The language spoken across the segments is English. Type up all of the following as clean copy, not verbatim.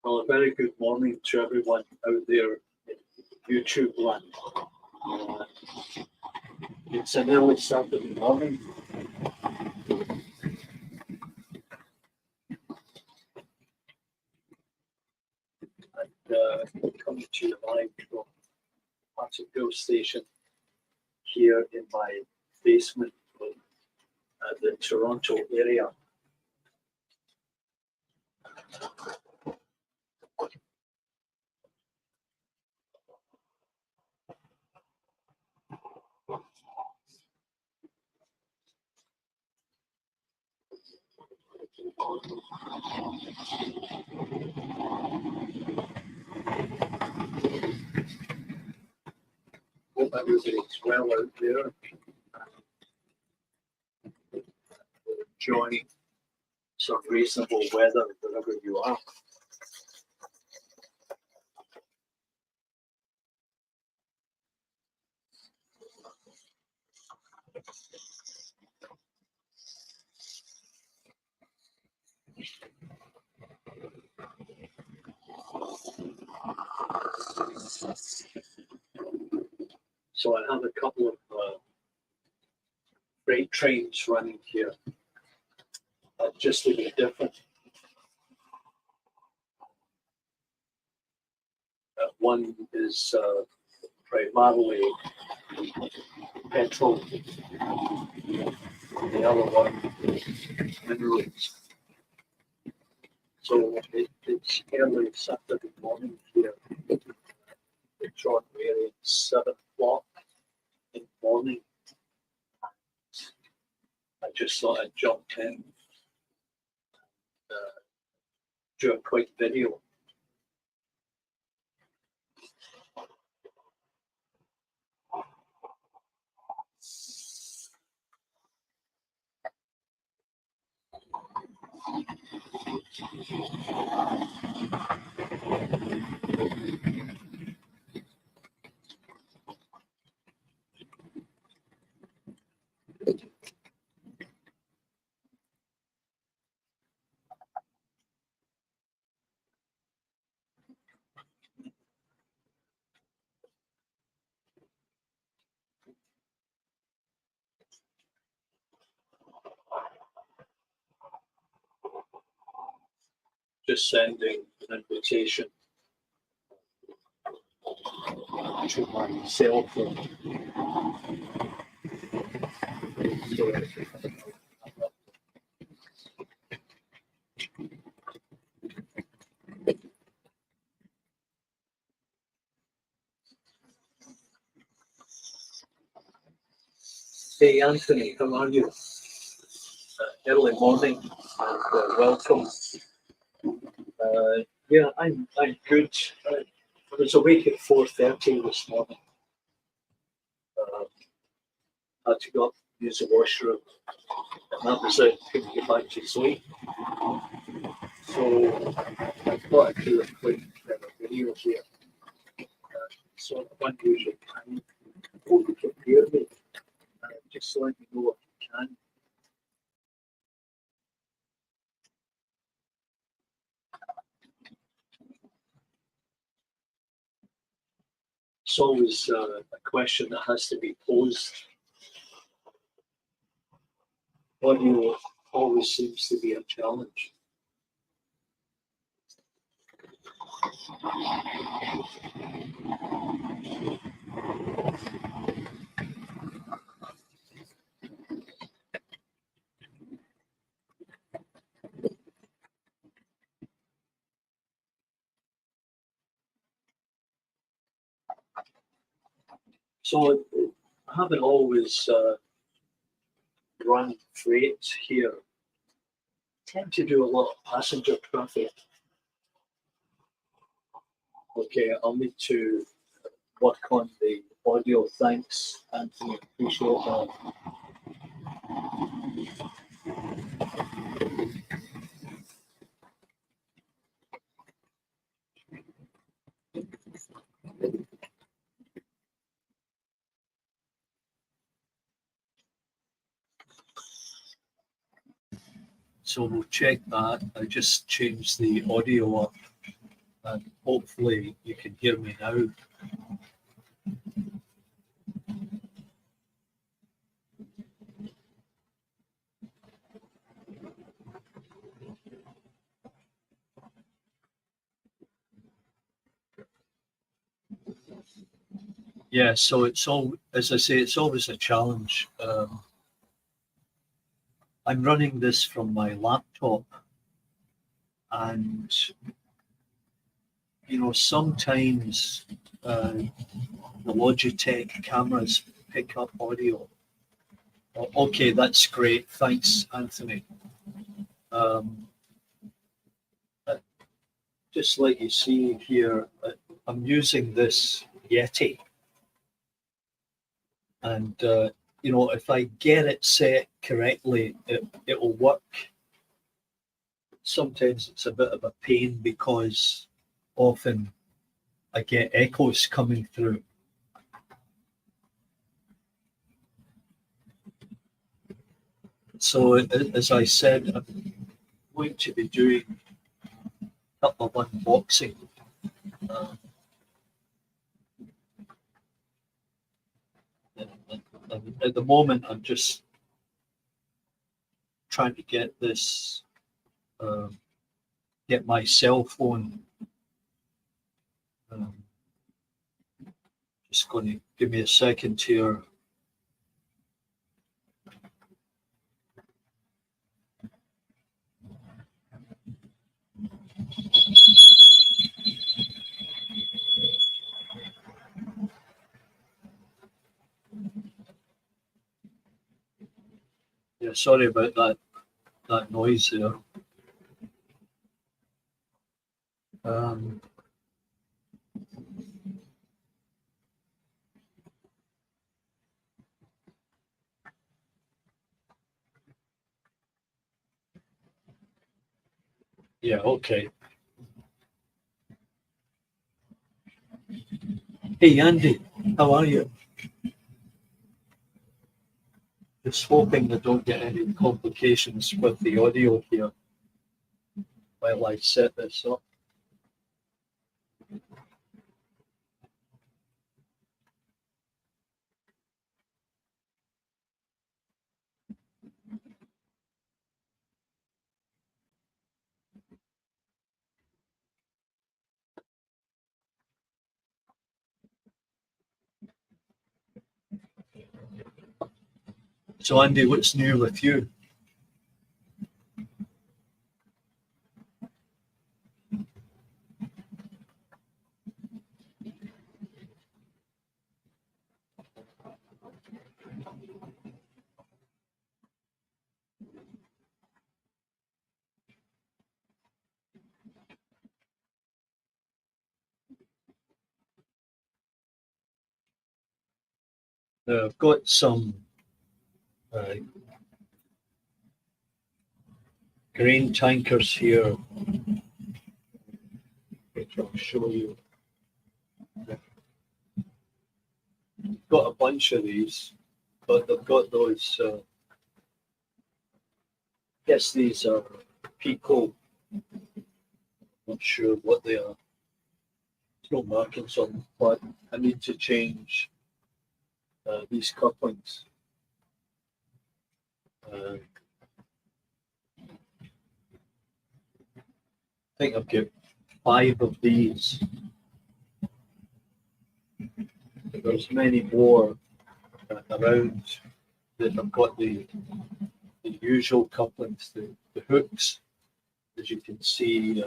Well, a very good morning to everyone out there in YouTube land. It's an early Saturday morning. And coming to you live from Partickhill station here in my basement at the Toronto area. Hope everybody's well out there, enjoying some reasonable weather wherever you are. So I have a couple of freight trains running here, just a bit different. One is primarily petrol, the other one is minerals. So it's early Saturday morning here in the Toronto area, 7 o'clock in the morning. I just thought I'd jump in and do a quick video. Just sending an invitation to my cell phone. Hey Anthony, how are you? Early morning and welcome. Yeah, I'm good. I was awake at 4:30 this morning. Had to go up, use the washroom, and that was it. Couldn't get back to sleep. So I thought I'd do a quick video here. So unusual time. Hope you can hear me. Just let me know if you can. It's always a question that has to be posed. Audio always seems to be a challenge. So I haven't always run freight here tend to do a lot of passenger traffic. Okay, I'll need to work on the audio. Thanks, Anthony. Appreciate that. So we'll check that. I just changed the audio up, and hopefully you can hear me now. Yeah, so it's all, as I say, it's always a challenge. I'm running this from my laptop, and sometimes the Logitech cameras pick up audio. Okay, that's great. Thanks, Anthony. Just like you see here, I'm using this Yeti. And, if I get it set correctly, it will work. Sometimes it's a bit of a pain because often I get echoes coming through. So as I said, I'm going to be doing a couple of unboxing. And at the moment, I'm just trying to get this, get my cell phone. Just going to give me a second here. Yeah, sorry about that noise there. Yeah, okay. Hey, Andy, how are you? Just hoping I don't get any complications with the audio here while I set this up. So, Andy, what's new with you? I've got some grain tankers here, which I'll show you. Got a bunch of these, but they've got those. I guess these are Pico. Not sure what they are. There's no markings on them, but I need to change these couplings. I think I've got 5 of these. There's many more around that have got the usual couplings, the hooks, as you can see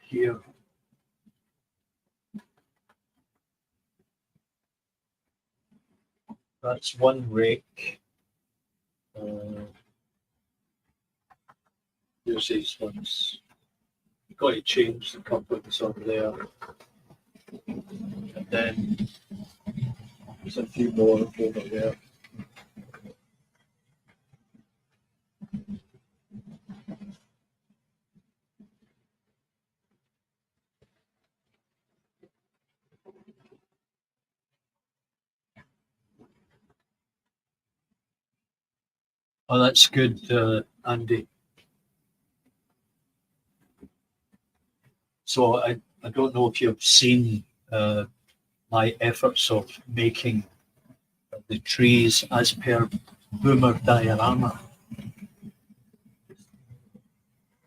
here. That's one rake. Here's these ones. You've got to change the couplings on there. And then there's a few more over there. Oh, that's good, Andy. So I don't know if you've seen my efforts of making the trees as per Boomer diorama.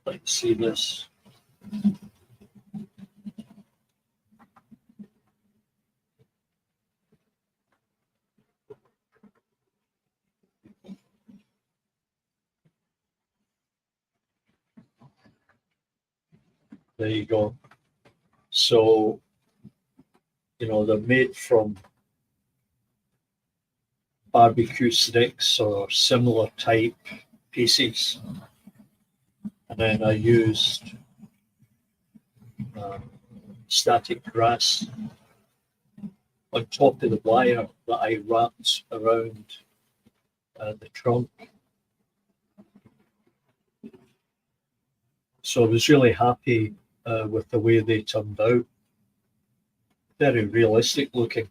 Let's see this. There you go. So, you know, they're made from barbecue sticks or similar type pieces. And then I used static grass on top of the wire that I wrapped around the trunk. So I was really happy with the way they turned out. Very realistic looking.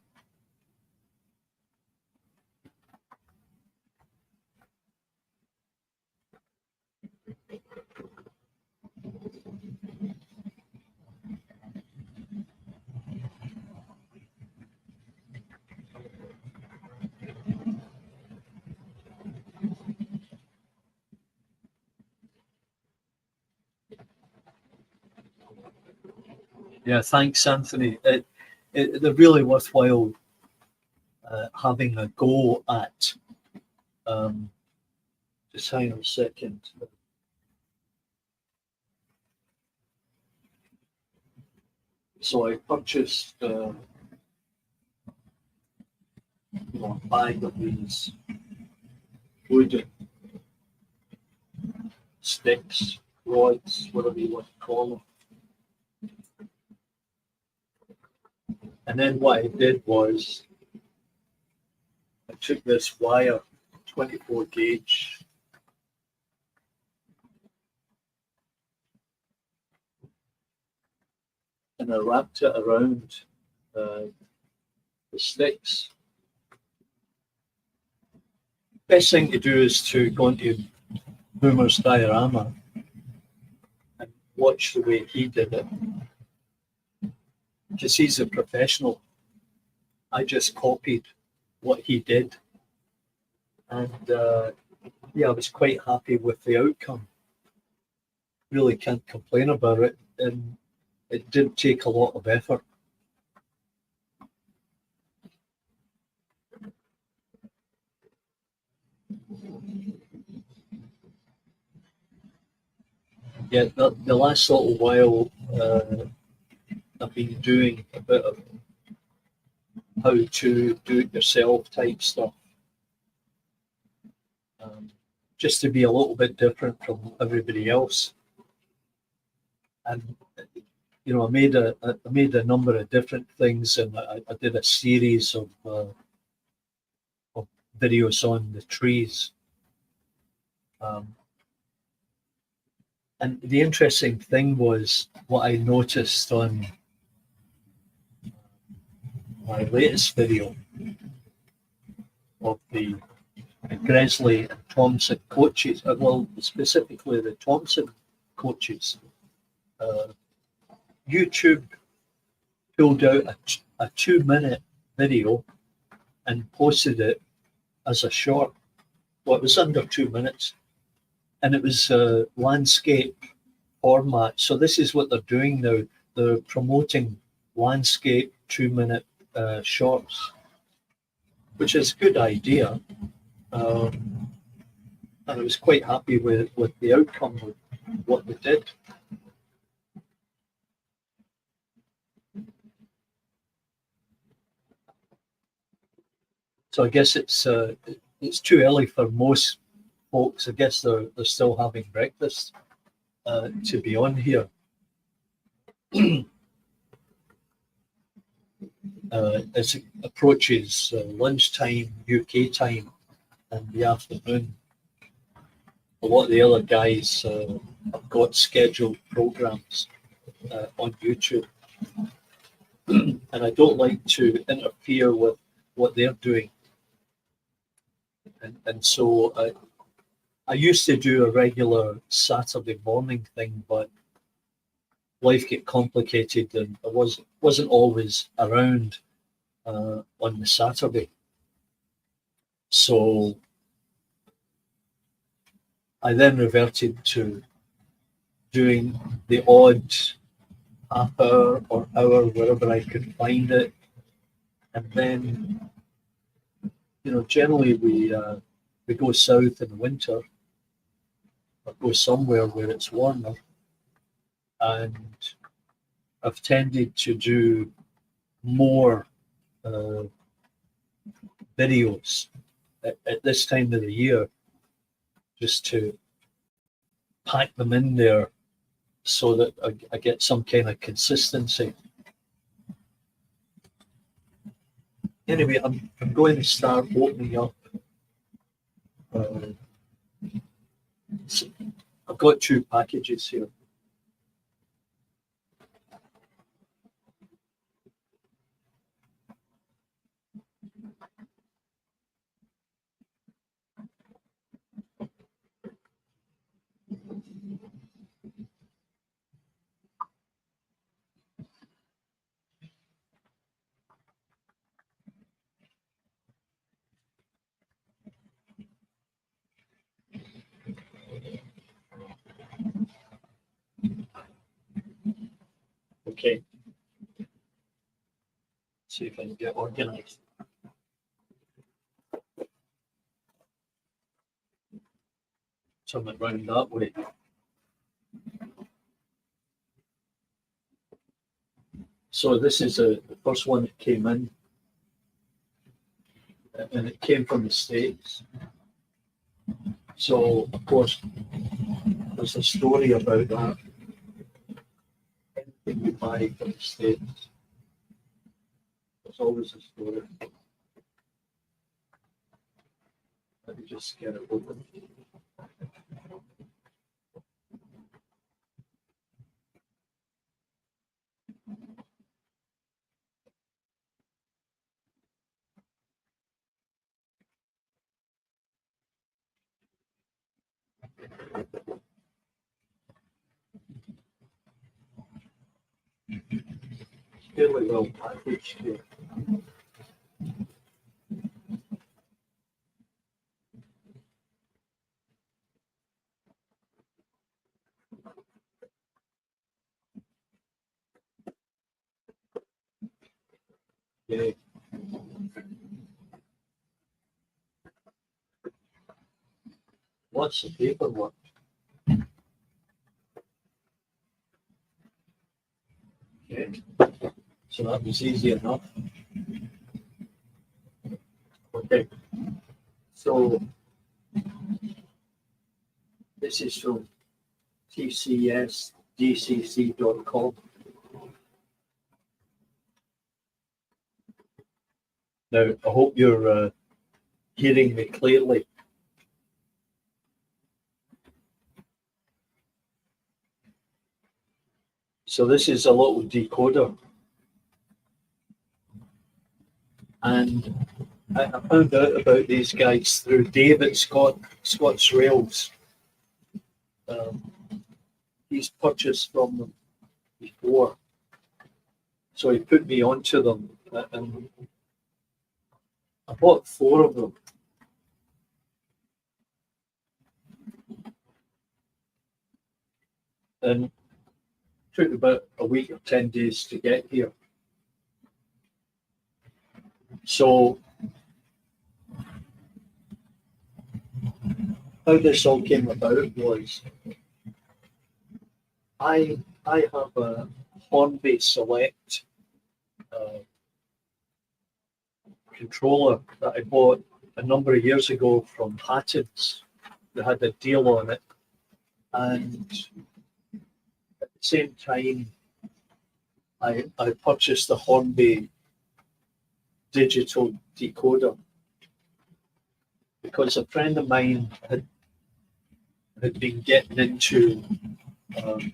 Yeah, thanks, Anthony. They're really worthwhile having a go at. Just hang on a second. So I purchased a bag of these wooden sticks, rods, whatever you want to call them. And then what I did was I took this wire, 24 gauge, and I wrapped it around the sticks. Best thing to do is to go into Boomer's diorama and watch the way he did it. Because he's a professional. I just copied what he did. And yeah, I was quite happy with the outcome. Really can't complain about it. And it didn't take a lot of effort. Yeah, the last little while, I've been doing a bit of how to do it yourself type stuff, just to be a little bit different from everybody else. And you know, I made a number of different things, and I did a series of videos on the trees. And the interesting thing was what I noticed on my latest video of the Gresley and Thompson coaches, well, specifically the Thompson coaches. YouTube pulled out a 2-minute video and posted it as a short. Well, it was under 2 minutes, and it was a landscape format. So this is what they're doing now. They're promoting landscape 2-minute shorts, which is a good idea. And I was quite happy with the outcome of what they did. So I guess it's too early for most folks. I guess they're still having breakfast. to be on here. As it approaches lunchtime UK time in the afternoon, a lot of the other guys have got scheduled programs on YouTube, and I don't like to interfere with what they're doing. And so I used to do a regular Saturday morning thing, but life get complicated and I wasn't always around on the Saturday. So I then reverted to doing the odd half hour or hour wherever I could find it. And then, generally we go south in the winter or go somewhere where it's warmer. And I've tended to do more videos at this time of the year, just to pack them in there so that I get some kind of consistency. Anyway, I'm going to start opening up. I've got 2 packages here. Okay. See if I can get organized. Turn it round that way. So this is the first one that came in, and it came from the States. So, of course, there's a story about that. Anything you buy from the States, there's always a story. Let me just get it open. Fairly well packaged here. Okay. What's the paperwork? Okay. So that was easy enough. Okay. So this is from tcsdcc.com. Now, I hope you're hearing me clearly. So this is a little decoder. And I found out about these guys through David Scott's Rails. He's purchased from them before. So he put me onto them, and I bought 4 of them. And it took about a week or 10 days to get here. So how this all came about was I have a Hornby Select controller that I bought a number of years ago from Hatton's. They had a deal on it, and the same time, I purchased the Hornby digital decoder because a friend of mine had been getting into um,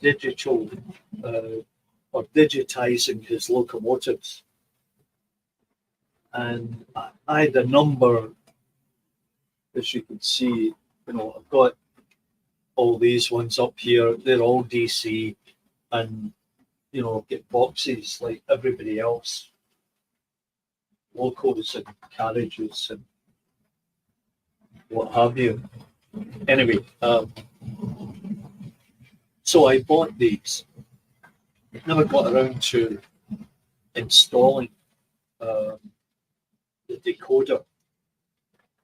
digital or digitizing his locomotives, and I had a number, as you can see. I've got all these ones up here. They're all DC, and get boxes like everybody else, locos and carriages and what have you. Anyway, so I bought these. Never got around to installing the decoder.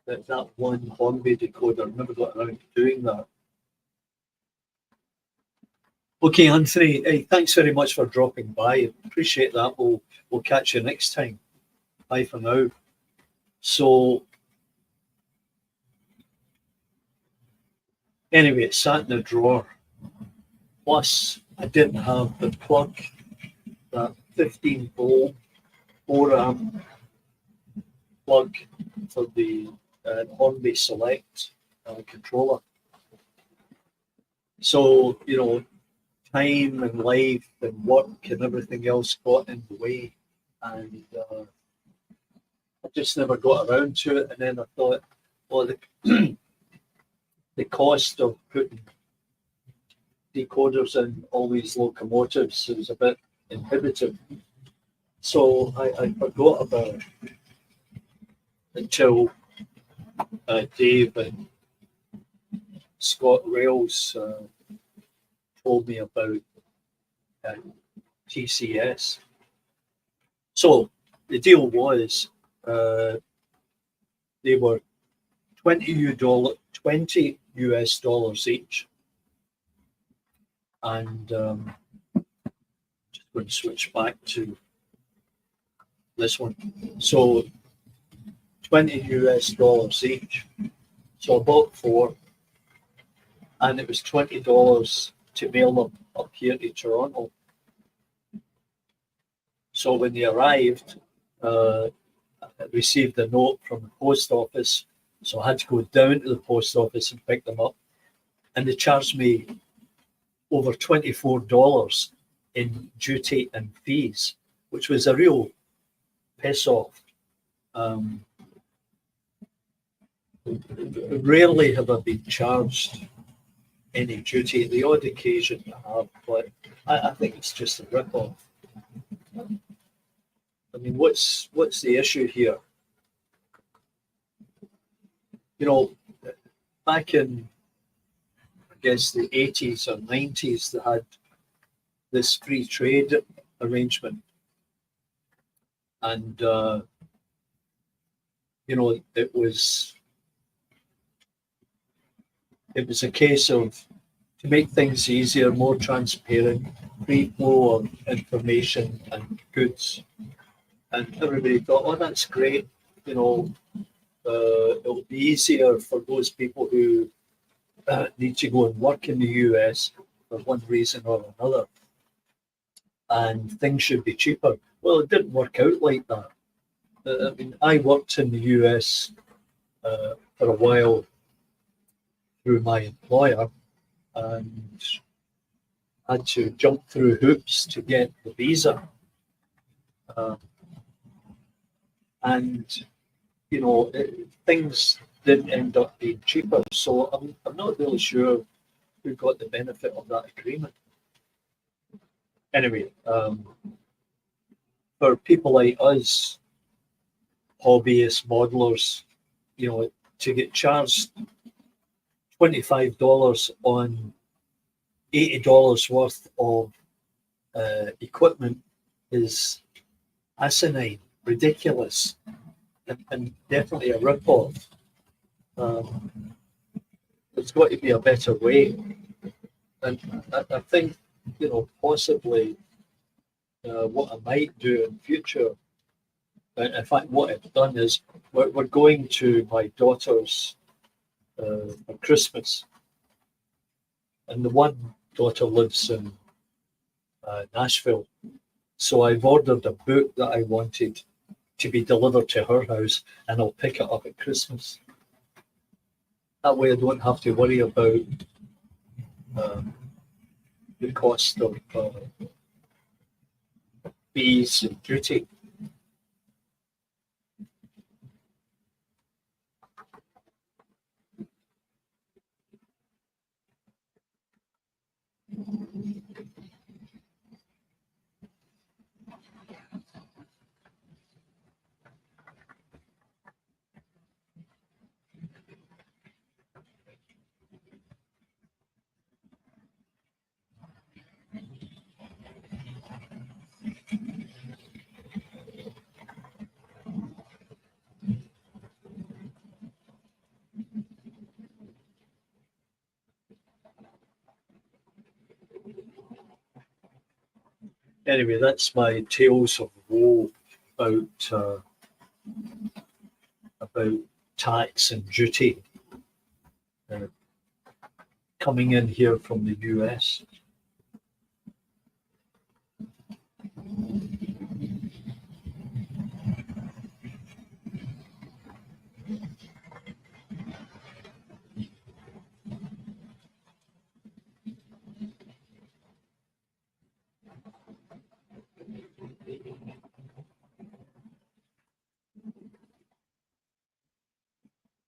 That one Hornby decoder. Never got around to doing that. Okay, Anthony. Hey, thanks very much for dropping by. Appreciate that. We'll catch you next time. Bye for now. So anyway, it sat in the drawer. Plus, I didn't have the plug, that 15-volt 4-amp plug for the Hornby Select controller. So, time and life and work and everything else got in the way. And I just never got around to it. And then I thought, well, the cost of putting decoders in all these locomotives was a bit inhibitive. So I forgot about it until Dave and Scott Rails told me about TCS. So the deal was they were $20 US each. And just going to switch back to this one. So $20 US each. So I bought 4, and it was $20 to mail them up here to Toronto. So when they arrived, I received a note from the post office. So I had to go down to the post office and pick them up. And they charged me over $24 in duty and fees, which was a real piss off. Rarely have I been charged any duty. The odd occasion I have, but I think it's just a rip-off. I mean, what's the issue here? Back in, I guess, the 80s or 90s, they had this free trade arrangement. And, it was a case of, to make things easier, more transparent, free flow of information and goods. And everybody thought, oh, that's great. It'll be easier for those people who need to go and work in the US for one reason or another. And things should be cheaper. Well, it didn't work out like that. I mean, I worked in the US for a while through my employer and had to jump through hoops to get the visa. Things didn't end up being cheaper. So I'm not really sure who got the benefit of that agreement. Anyway, for people like us, hobbyist modelers, to get charged $25 on $80 worth of equipment is asinine, ridiculous, and definitely a rip-off. There's got to be a better way. And I think, possibly what I might do in future, and in fact, what I've done is we're going to my daughter's for Christmas. And the one daughter lives in Nashville. So I've ordered a book that I wanted to be delivered to her house, and I'll pick it up at Christmas. That way I don't have to worry about the cost of fees and duty. Anyway, that's my tales of woe about tax and duty coming in here from the US.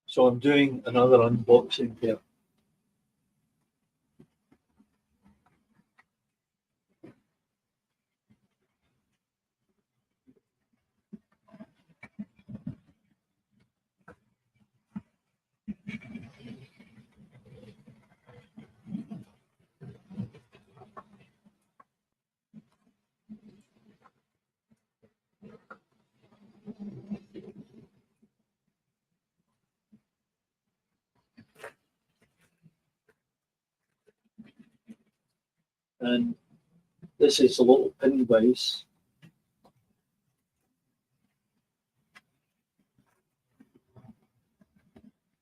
So I'm doing another unboxing here. And this is a little pin vise.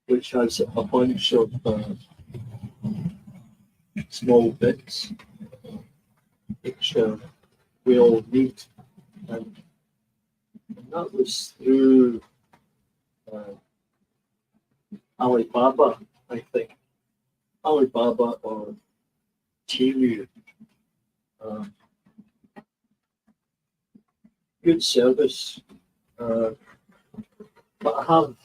Which has a bunch of small bits which we all need. And that was through Alibaba, I think. Alibaba or Temu. Good service. But I have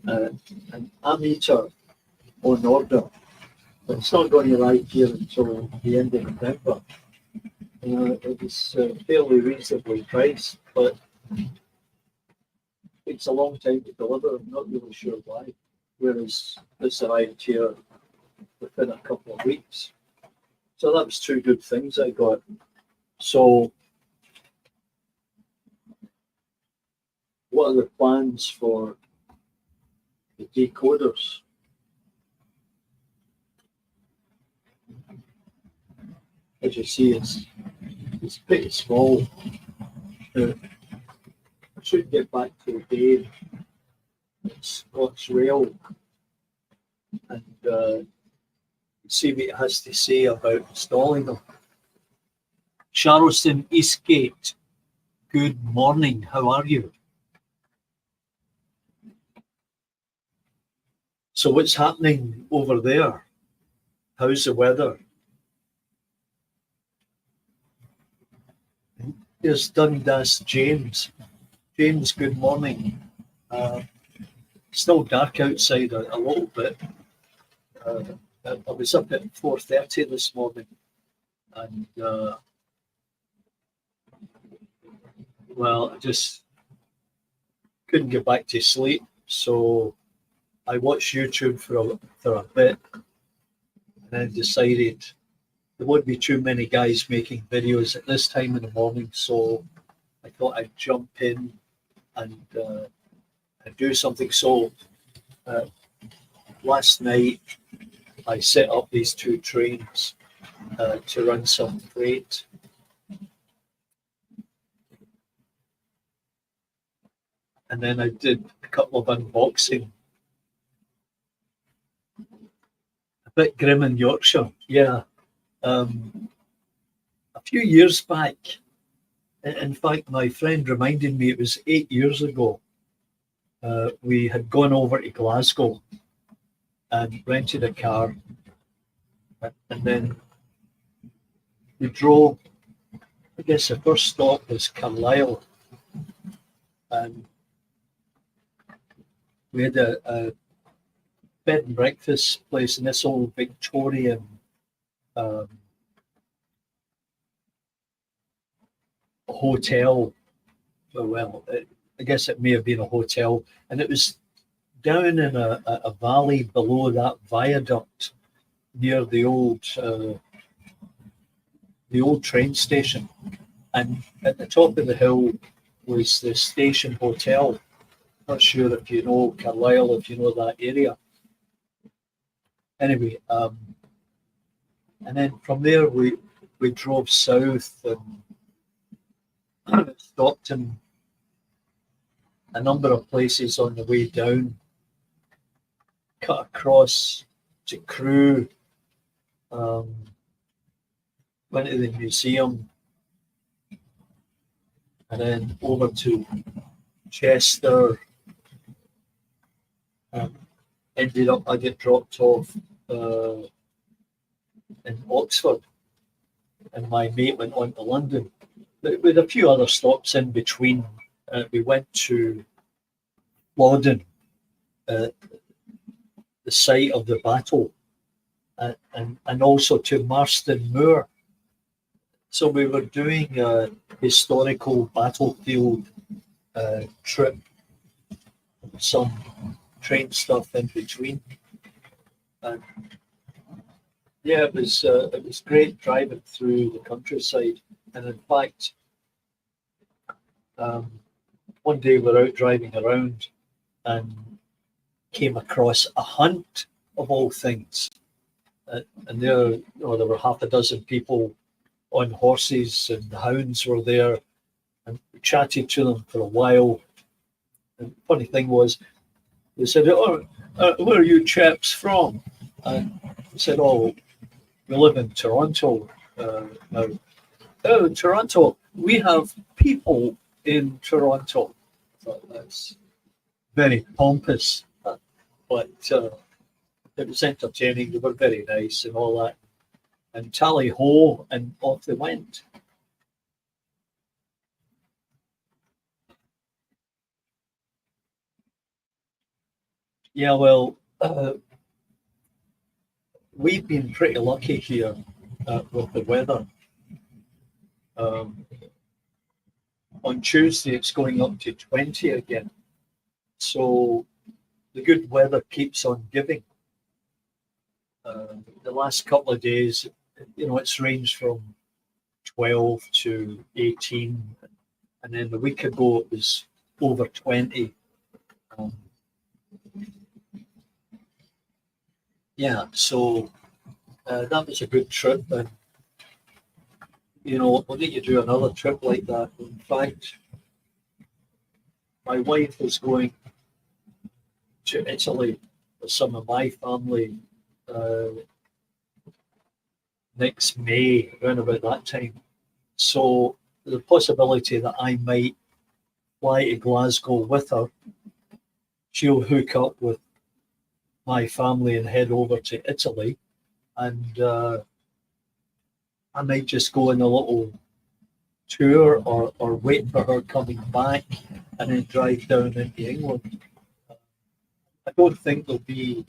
an ammeter on order. But it's not going to arrive here until the end of November. It was fairly reasonably priced, but it's a long time to deliver. I'm not really sure why. Whereas this arrived here within a couple of weeks. So that was two good things I got. So what are the plans for the decoders? As you see, it's pretty small. I should get back to Dave at Scott's Rail and see what it has to say about installing them. Charleston Eastgate, good morning. How are you? So what's happening over there? How's the weather? Here's Dundas James. James, good morning. Still dark outside a little bit. I was up at 4:30 this morning, and well, I just couldn't get back to sleep, so I watched YouTube for a bit, and then decided there won't be too many guys making videos at this time in the morning, so I thought I'd jump in and do something. So last night I set up these two trains to run some freight. And then I did a couple of unboxing bit grim in Yorkshire. Yeah. A few years back, in fact, my friend reminded me it was 8 years ago. We had gone over to Glasgow and rented a car, and then we drove. I guess the first stop was Carlisle, and we had a bed and breakfast place in this old Victorian um, hotel. Well, I guess it may have been a hotel, and it was down in a valley below that viaduct near the old train station, and at the top of the hill was the station hotel. Not sure if you know Carlisle, if you know that area. Anyway, and then from there we drove south and stopped in a number of places on the way down. Cut across to Crewe, went to the museum, and then over to Chester. Ended up, I get dropped off in Oxford, and my mate went on to London. But with a few other stops in between, we went to Flodden, the site of the battle, and also to Marston Moor. So we were doing a historical battlefield trip, some train stuff in between, and yeah, it was great driving through the countryside. And in fact, one day we're out driving around and came across a hunt of all things, and there were half a dozen people on horses, and the hounds were there, and we chatted to them for a while. And the funny thing was, they said, "Oh, where are you chaps from?" And I said, "Oh, we live in Toronto now." "Oh, Toronto, we have people in Toronto." I thought that's very pompous, but it was entertaining. They were very nice and all that. And tally ho, and off they went. Yeah, well, we've been pretty lucky here with the weather. On Tuesday, it's going up to 20 again. So the good weather keeps on giving. The last couple of days, it's ranged from 12 to 18. And then the week ago, it was over 20. Yeah, so that was a good trip, and we'll need to do another trip like that. In fact, my wife is going to Italy with some of my family next May, around about that time. So the possibility that I might fly to Glasgow with her. She'll hook up with my family and head over to Italy, and I might just go on a little tour or wait for her coming back and then drive down into England. I don't think there'll be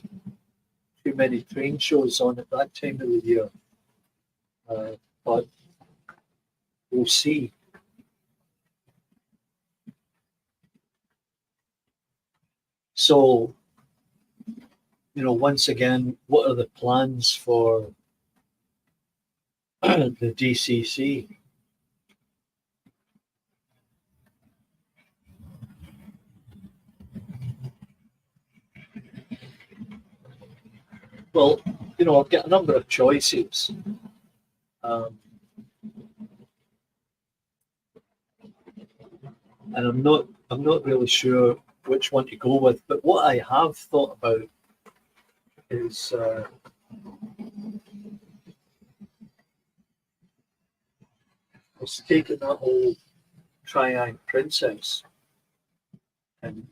too many train shows on at that time of the year, but we'll see. So, once again, what are the plans for the DCC? Well, I've got a number of choices. And I'm not really sure which one to go with. But what I have thought about is was taking that old Triang Princess and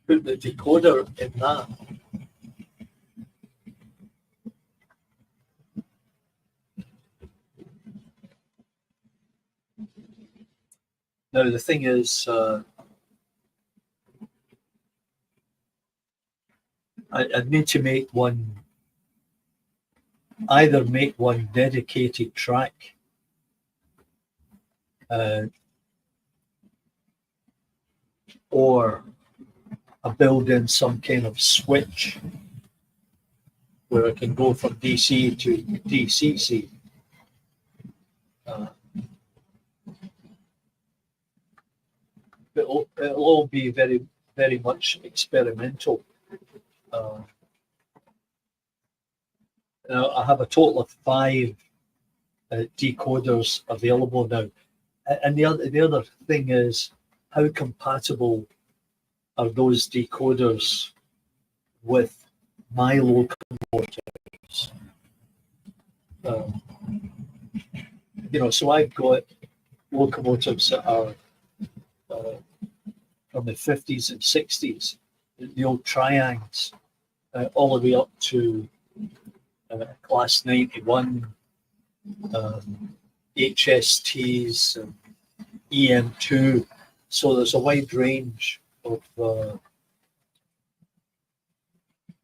put the decoder in that. Now the thing is, I need to make one, either make one dedicated track, or I build in some kind of switch where I can go from DC to DCC. It'll all be very, very much experimental. Now I have a total of 5 decoders available now, and the other thing is, how compatible are those decoders with my locomotives? So I've got locomotives that are from the 50s and 60s, the old Triangs, all the way up to Class 91, HSTs, and EM2. So there's a wide range of.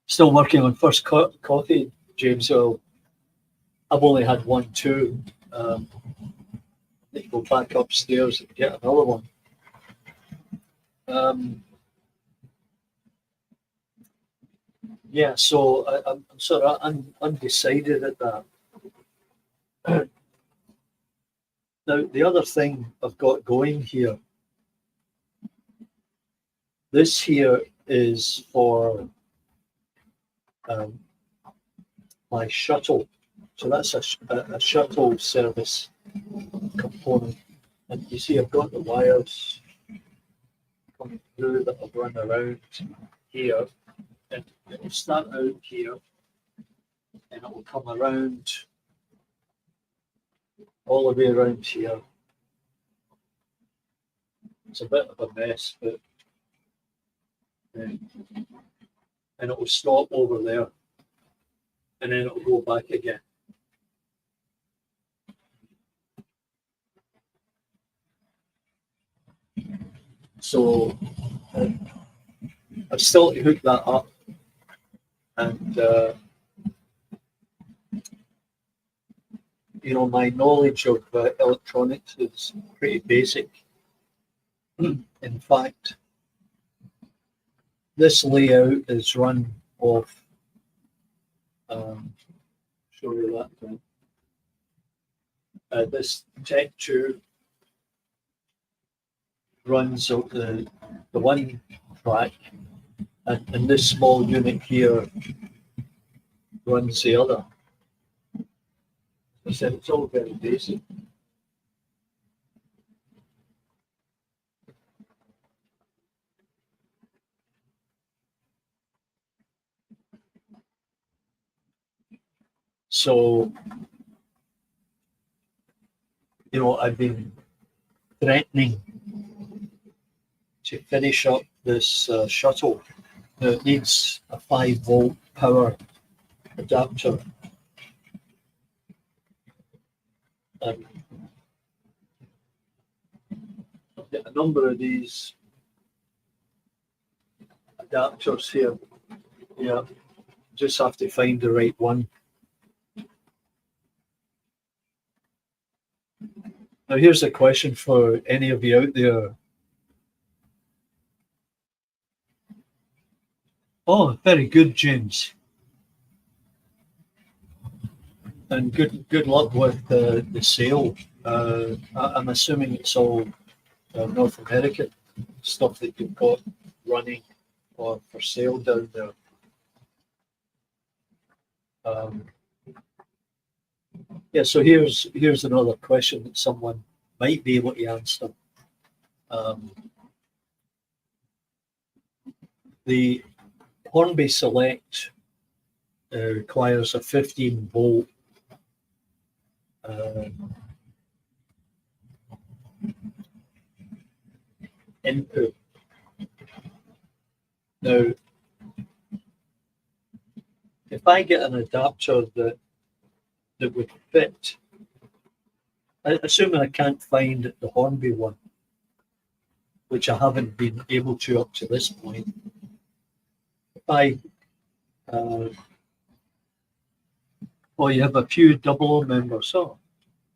Still working on first coffee, James. So I've only had 1, 2. I need to go back upstairs and get another one. Yeah, so I'm sort of undecided at that. Now, the other thing I've got going here, this here is for my shuttle. So that's a shuttle service component. And you see I've got the wires coming through that I've run around here. And it'll start out here and it will come around all the way around here. It's a bit of a mess, but and it will stop over there and then it will go back again. So I've still to hook that up, and my knowledge of electronics is pretty basic. In fact, this layout is run off. Show you that. This Tech 2 runs out the one track, and this small unit here runs the other. I said it's all very basic. So, I've been threatening to finish up this shuttle. Now, it needs a 5-volt power adapter. I've got a number of these adapters here. Yeah, just have to find the right one. Now, here's a question for any of you out there. Oh, very good, James. And good luck with the sale. I'm assuming it's all North American stuff that you've got running or for sale down there. Yeah, so here's another question that someone might be able to answer. The Hornby Select requires a 15-volt input. Now, if I get an adapter that would fit, assuming I can't find the Hornby one, which I haven't been able to up to this point, if I oh, you have a few 00 members. Oh,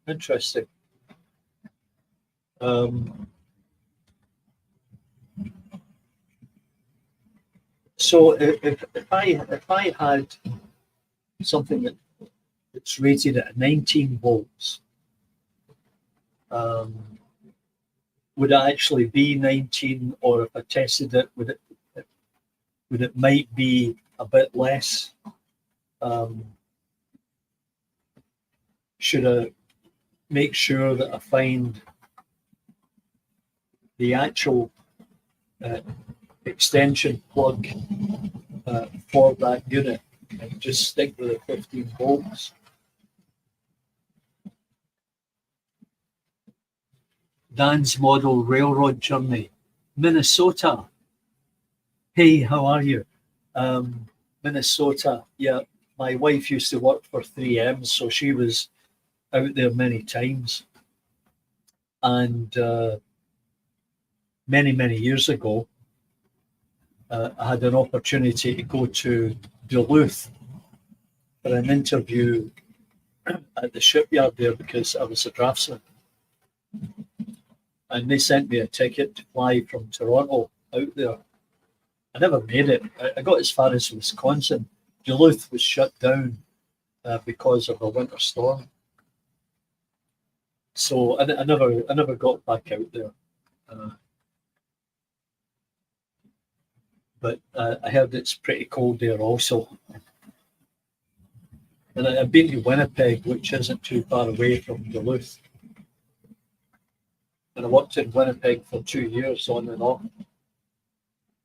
interesting. So if I had something that's rated at 19 volts, would it actually be 19, or if I tested it, would it might be a bit less? Should I make sure that I find the actual extension plug for that unit and just stick with the 15 volts? Dan's model railroad journey, Minnesota. Hey, how are you? Minnesota. Yeah, my wife used to work for 3M, so she was out there many times. And many years ago, I had an opportunity to go to Duluth for an interview at the shipyard there because I was a draftsman. And they sent me a ticket to fly from Toronto out there. I never made it. I got as far as Wisconsin. Duluth was shut down because of a winter storm. So I never got back out there. But I heard it's pretty cold there also. And I've been to Winnipeg, which isn't too far away from Duluth. And I worked in Winnipeg for 2 years on and off.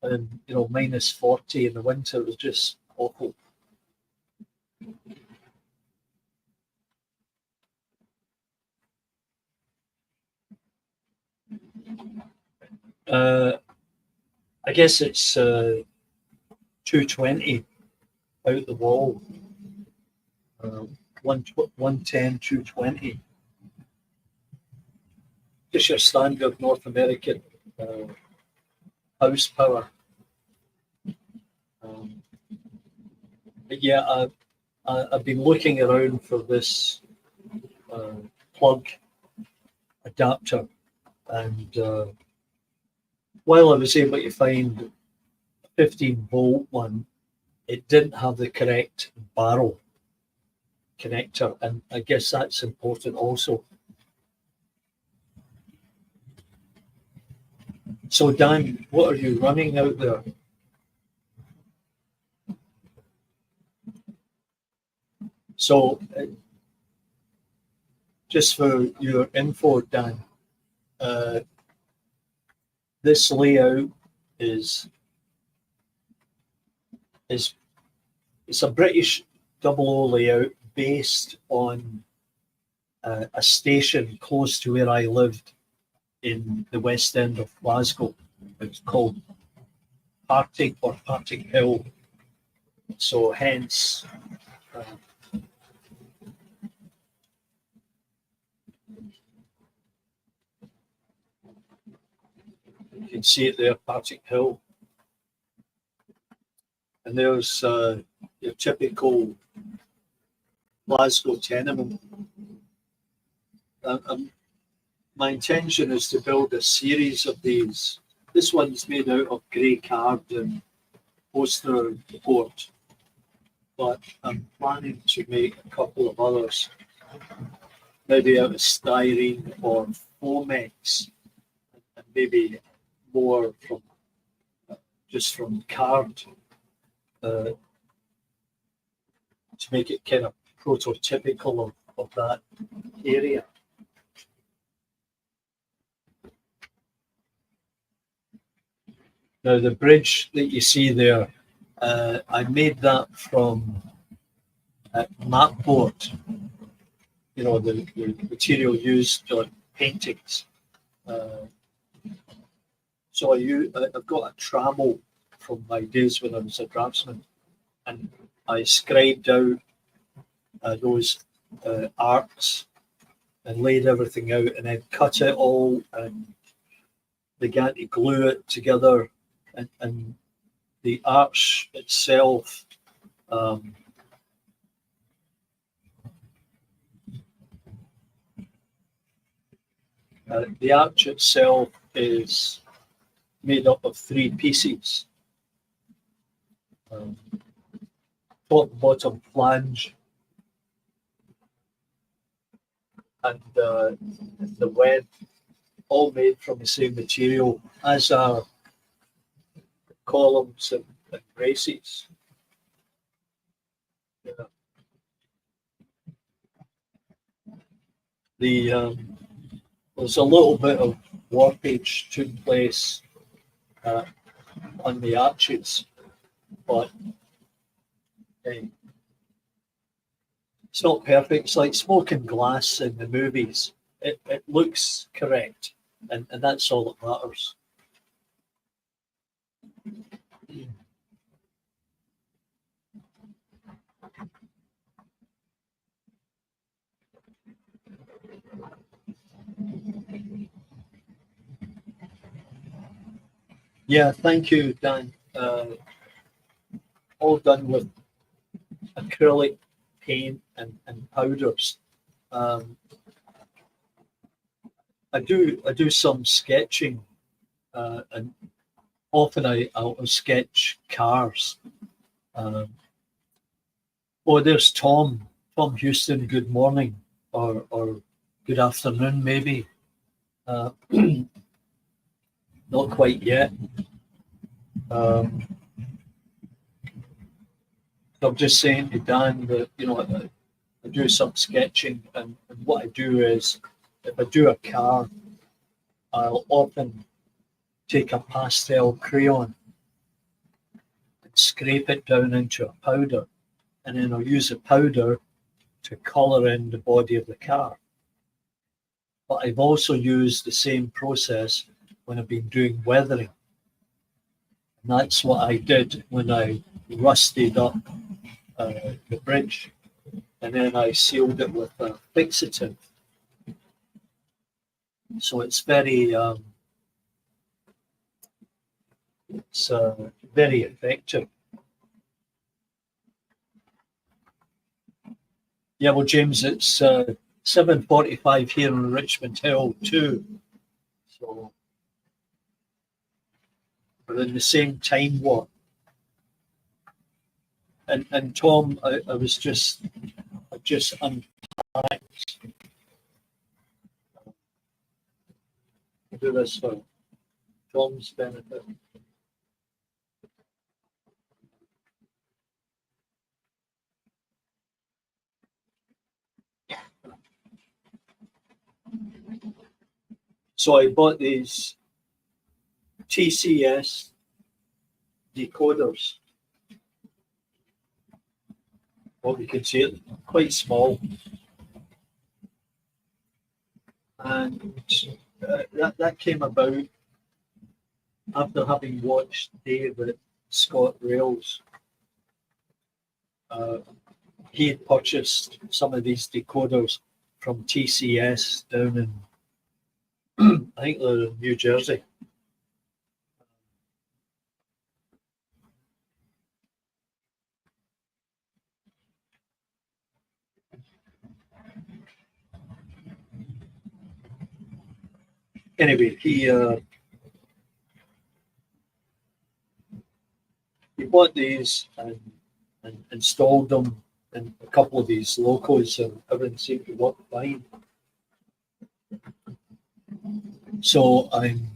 And, minus 40 in the winter was just awful. I guess it's 220 out the wall. 110, 220. Just your standard North American house power. But yeah, I've been looking around for this plug adapter, and while I was able to find a 15-volt one, it didn't have the correct barrel connector, and I guess that's important also. So Dan, what are you running out there? So just for your info, Dan, this layout is it's a British 00 layout based on a station close to where I lived in the West End of Glasgow. It's called Partickhill. So hence you can see it there, Partickhill. And there's your typical Glasgow tenement. My intention is to build a series of these. This one's made out of grey card and poster board, but I'm planning to make a couple of others, maybe out of styrene or Foamex, and maybe more from just from card to make it kind of prototypical of that area. Now the bridge that you see there, I made that from map board, you know, the material used on paintings. So I've got a trammel from my days when I was a draftsman, and I scribed out those arcs and laid everything out, and then cut it all and began to glue it together, and the arch itself the arch itself is made up of 3 pieces. Top, bottom flange, and the web, all made from the same material, as are columns and braces. Yeah. There's a little bit of warpage took place on the arches, but hey, it's not perfect. It's like smoking glass in the movies. It looks correct, and that's all that matters. Yeah, thank you, Dan. All done with acrylic paint and powders. I do some sketching, and often I'll sketch cars. Oh, there's Tom Houston. Good morning, or good afternoon, maybe. Not quite yet. I'm just saying to Dan that, you know, I do some sketching, and what I do is, if I do a car, I'll often take a pastel crayon and scrape it down into a powder, and then I'll use the powder to colour in the body of the car. But I've also used the same process when I've been doing weathering. And that's what I did when I rusted up the bridge, and then I sealed it with a fixative. So it's very very effective. Yeah, well, James, it's 7:45 here in Richmond Hill too. So we're in the same time warp. And Tom, I just unpacked. I'll do this for Tom's benefit. So I bought these TCS decoders. Well, you can see it, quite small. And that came about after having watched Dave at Scott Rails. He had purchased some of these decoders from TCS down in, I think they're in New Jersey. Anyway, he bought these and installed them in a couple of these locos, and everything seemed to work fine. So I'm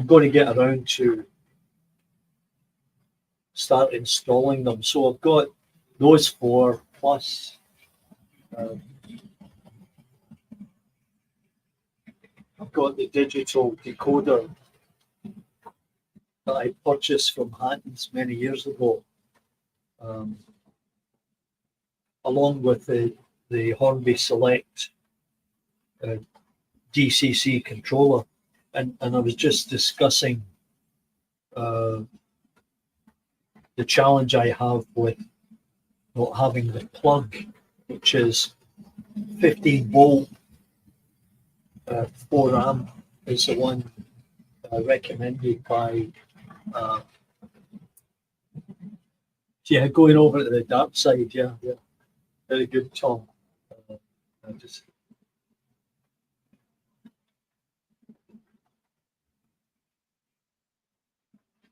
going to get around to start installing them. So I've got those 4 plus I've got the digital decoder that I purchased from Hattons many years ago, along with the Hornby Select DCC controller, and I was just discussing the challenge I have with not having the plug, which is 15 volt 4 amp is the one recommended by going over to the dark side. Yeah, very good, Tom.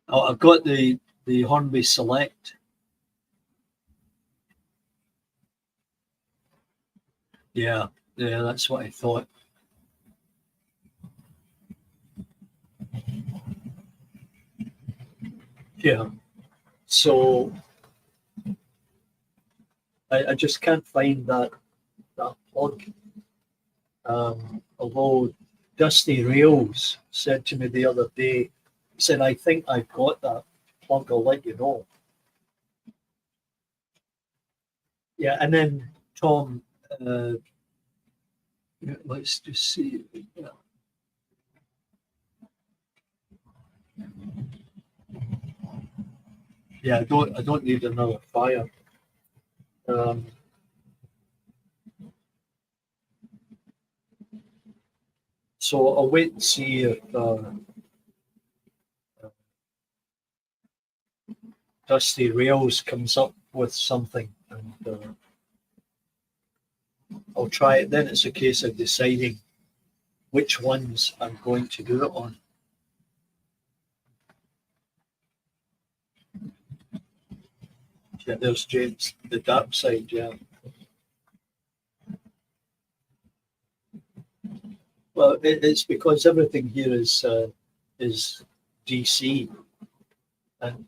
I've got the Hornby Select. Yeah, that's what I thought. Yeah, so I just can't find that plug. Although Dusty Rails said to me the other day, he said, I think I've got that plug, I'll let you know. Yeah, and then Tom, let's just see. Yeah, I don't need another fire. So I'll wait and see if Dusty Rails comes up with something, and I'll try it. Then it's a case of deciding which ones I'm going to do it on. Yeah, there's James, the dark side. Yeah. Well, it's because everything here is DC, and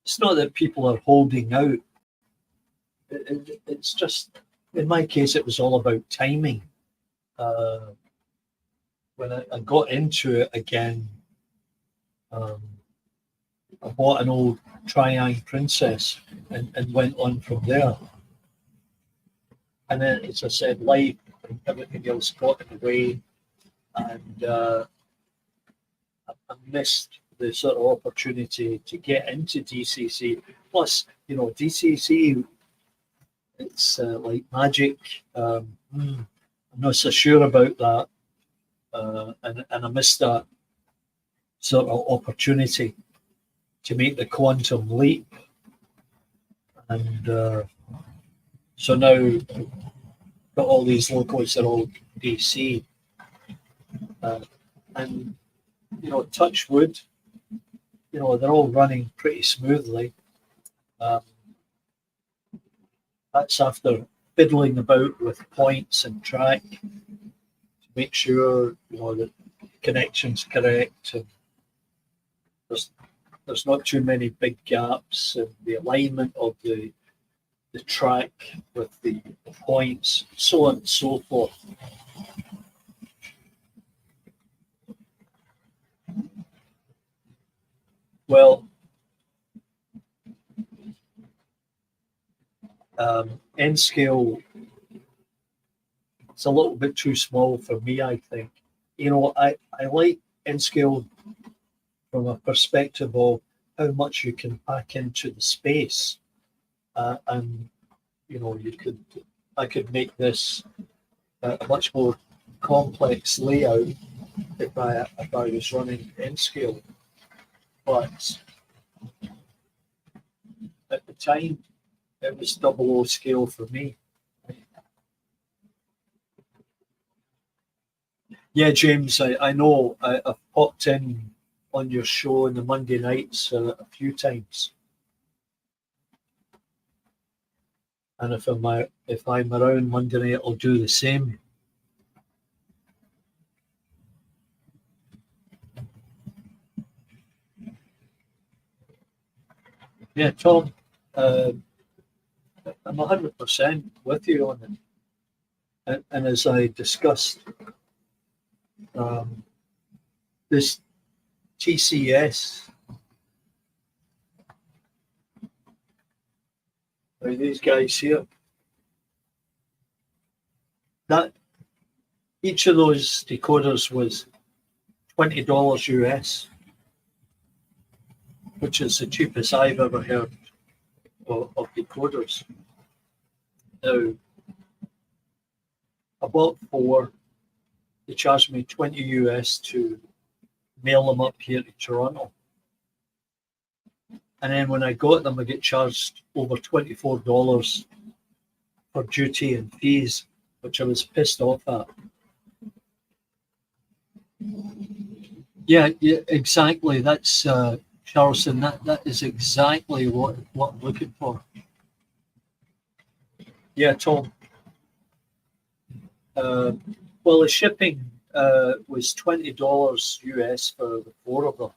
it's not that people are holding out. It's just, in my case, it was all about timing. When I got into it again, I bought an old Triang Princess and went on from there. And then, as I said, life and everything else got in the way, and I missed the sort of opportunity to get into DCC. Plus, DCC, it's like magic. I'm not so sure about that, and I missed that sort of opportunity to make the quantum leap. And so now got all these locals that are all DC, and touch wood, they're all running pretty smoothly. That's after fiddling about with points and track to make sure the connection's correct, and there's not too many big gaps, and the alignment of the track with the points, so on and so forth. Well, N scale, it's a little bit too small for me, I think. I like N scale from a perspective of how much you can pack into the space, and I could make this a much more complex layout if I was running N scale, but at the time it was 00 scale for me. Yeah, James, I know I've popped in on your show on the Monday nights a few times, and if I'm around Monday night, I'll do the same. Yeah, Tom, I'm 100% with you on it, and as I discussed, this TCS. Now, these guys here. That each of those decoders was $20 US, which is the cheapest I've ever heard of decoders. Now, I bought 4. They charged me $20 US to mail them up here to Toronto. And then when I got them, I get charged over $24 for duty and fees, which I was pissed off at. Yeah, exactly. That's Charleston. That is exactly what I'm looking for. Yeah, Tom. Well, the shipping was $20 US for the 4 of them,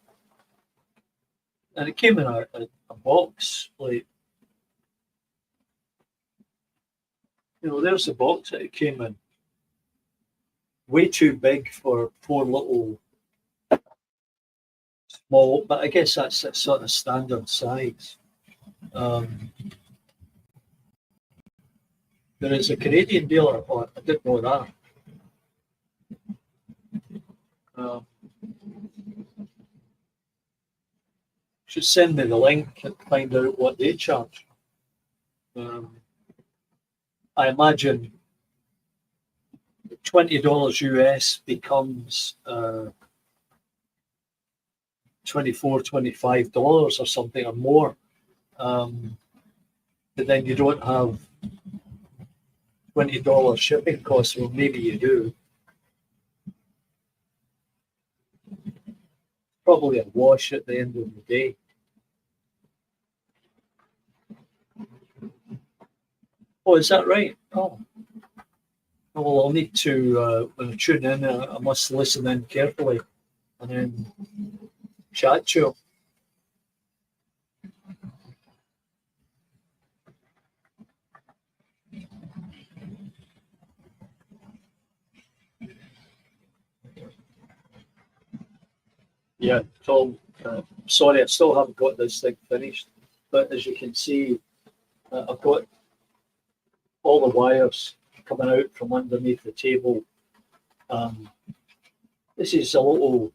and it came in a box. Like, there's the box that it came in. Way too big for 4 little small, but I guess that's a sort of standard size. There is a Canadian dealer. Oh, I didn't know that. Should send me the link and find out what they charge. I imagine $20 US becomes $24, $25 or something or more. But then you don't have $20 shipping costs. Well, maybe you do. Probably a wash at the end of the day. Oh, is that right? Oh. Well, I'll need to, when I tune in, I must listen in carefully and then chat to you. Yeah, Tom, sorry, I still haven't got this thing finished, but as you can see, I've got all the wires coming out from underneath the table. This is a little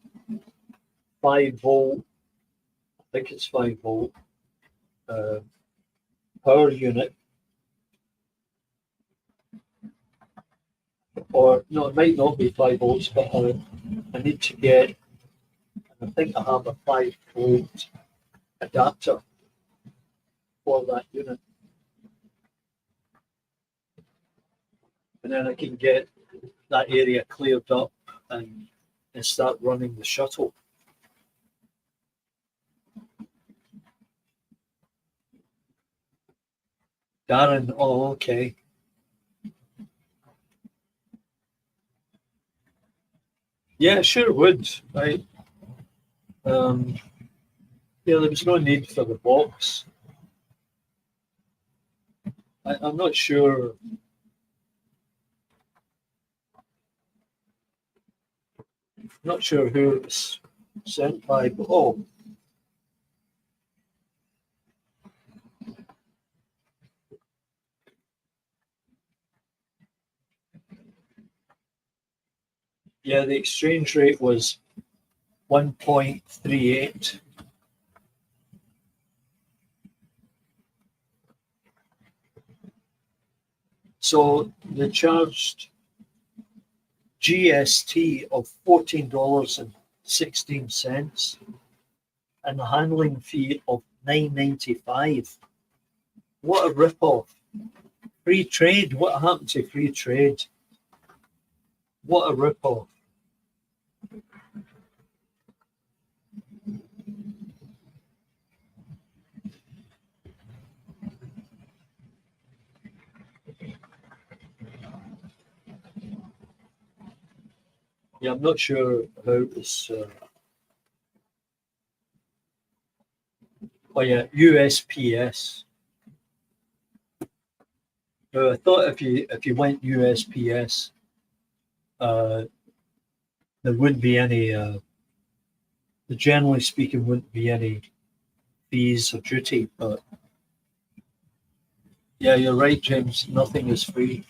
5-volt, I think it's 5-volt power unit. Or, no, it might not be 5 volts, but I need to get, I think I have a 5-volt adapter for that unit. And then I can get that area cleared up and start running the shuttle. Darren, oh, okay. Yeah, sure would. Right. Yeah, there was no need for the box. I'm not sure. Not sure who it's sent by, but oh. Yeah, the exchange rate was 1.38. So they charged GST of $14.16 and a handling fee of $9.95. What a ripoff. Free trade. What happened to free trade? What a ripoff. Yeah, I'm not sure how it's. Oh yeah, USPS. I thought if you went USPS, there wouldn't be any generally speaking, wouldn't be any fees or duty. But yeah, you're right, James. Nothing is free.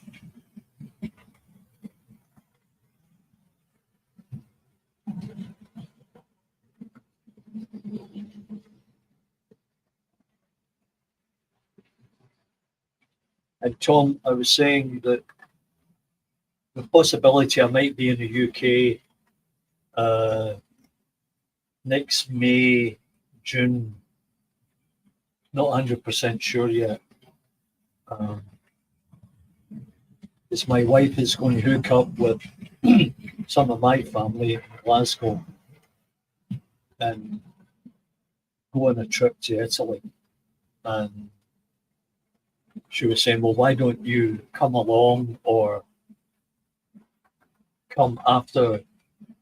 And Tom, I was saying that the possibility I might be in the UK next May, June. Not 100% sure yet. Because my wife is going to hook up with some of my family in Glasgow and go on a trip to Italy. And she was saying, well, why don't you come along or come after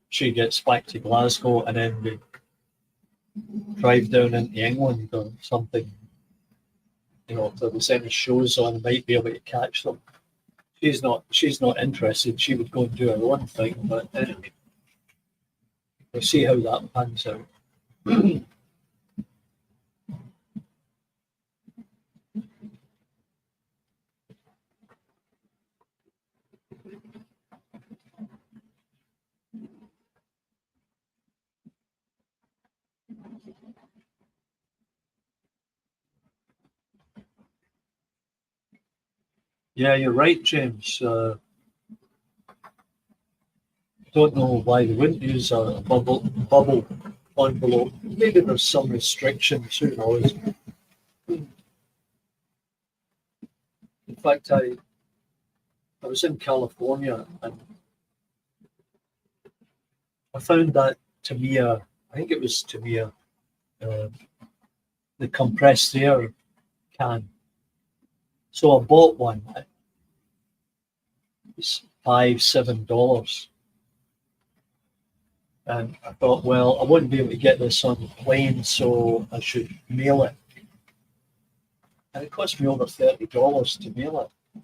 she gets back to Glasgow and then we drive down into England or something. You know, if there was any shows on, I might be able to catch them. She's not interested. She would go and do her own thing, but anyway, we'll see how that pans out. Yeah, you're right, James. Don't know why they wouldn't use a bubble envelope. Maybe there's some restrictions. Who knows? In fact, I was in California and I found that Tamiya. I think it was Tamiya, the compressed air can. So I bought one. It's $5-7. And I thought, well, I wouldn't be able to get this on the plane, so I should mail it. And it cost me over $30 to mail it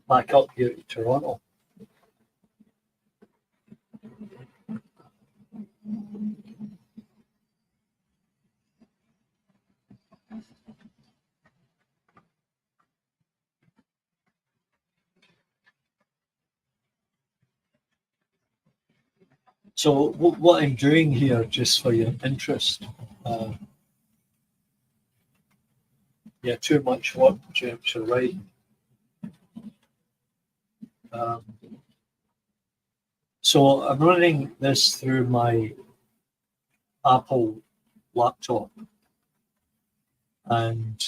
back up here to Toronto. So what I'm doing here, just for your interest, yeah, too much work, James, you're right. So I'm running this through my Apple laptop. And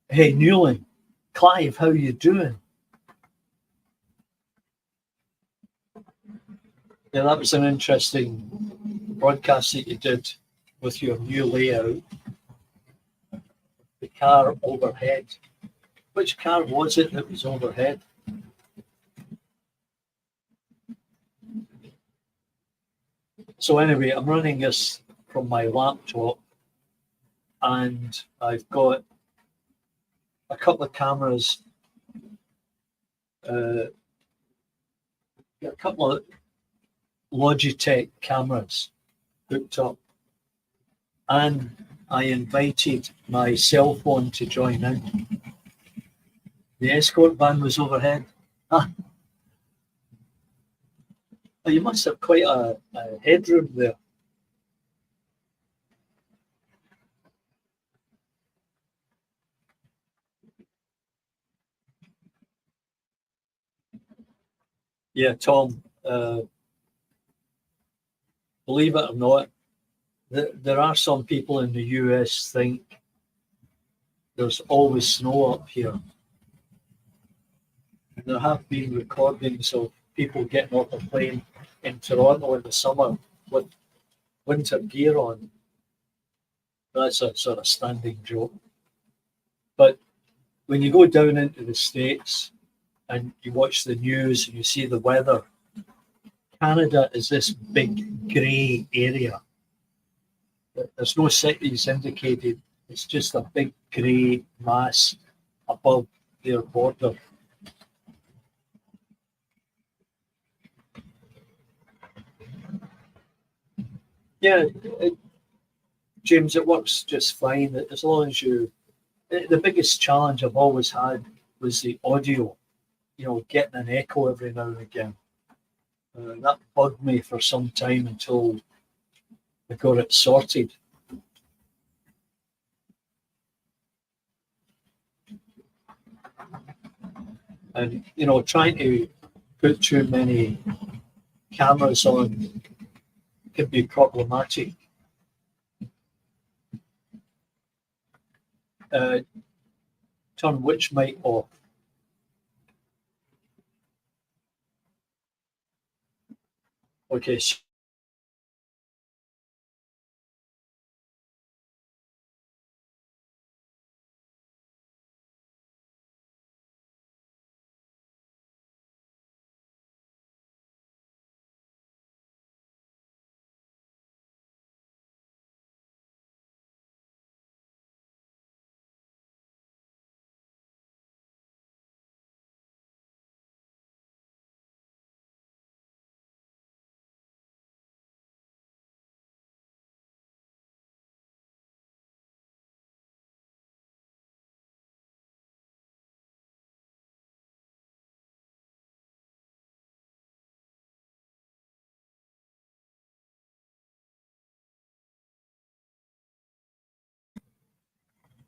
hey, Newland, Clive, how you doing? Yeah, that was an interesting broadcast that you did with your new layout. The car overhead. Which car was it that was overhead? So anyway, I'm running this from my laptop and I've got a couple of cameras, a couple of Logitech cameras hooked up, and I invited my cell phone to join in. The escort van was overhead. Ah, you must have quite a headroom there. Yeah, Tom, believe it or not, there are some people in the US think there's always snow up here. And there have been recordings of people getting off a plane in Toronto in the summer with winter gear on. That's a sort of standing joke. But when you go down into the States and you watch the news and you see the weather, Canada is this big grey area. There's no cities indicated. It's just a big grey mass above their border. Yeah, James, it works just fine as long as you. The biggest challenge I've always had was the audio. Getting an echo every now and again. That bugged me for some time until I got it sorted. And trying to put too many cameras on can be problematic. Turn which mic off? Okay.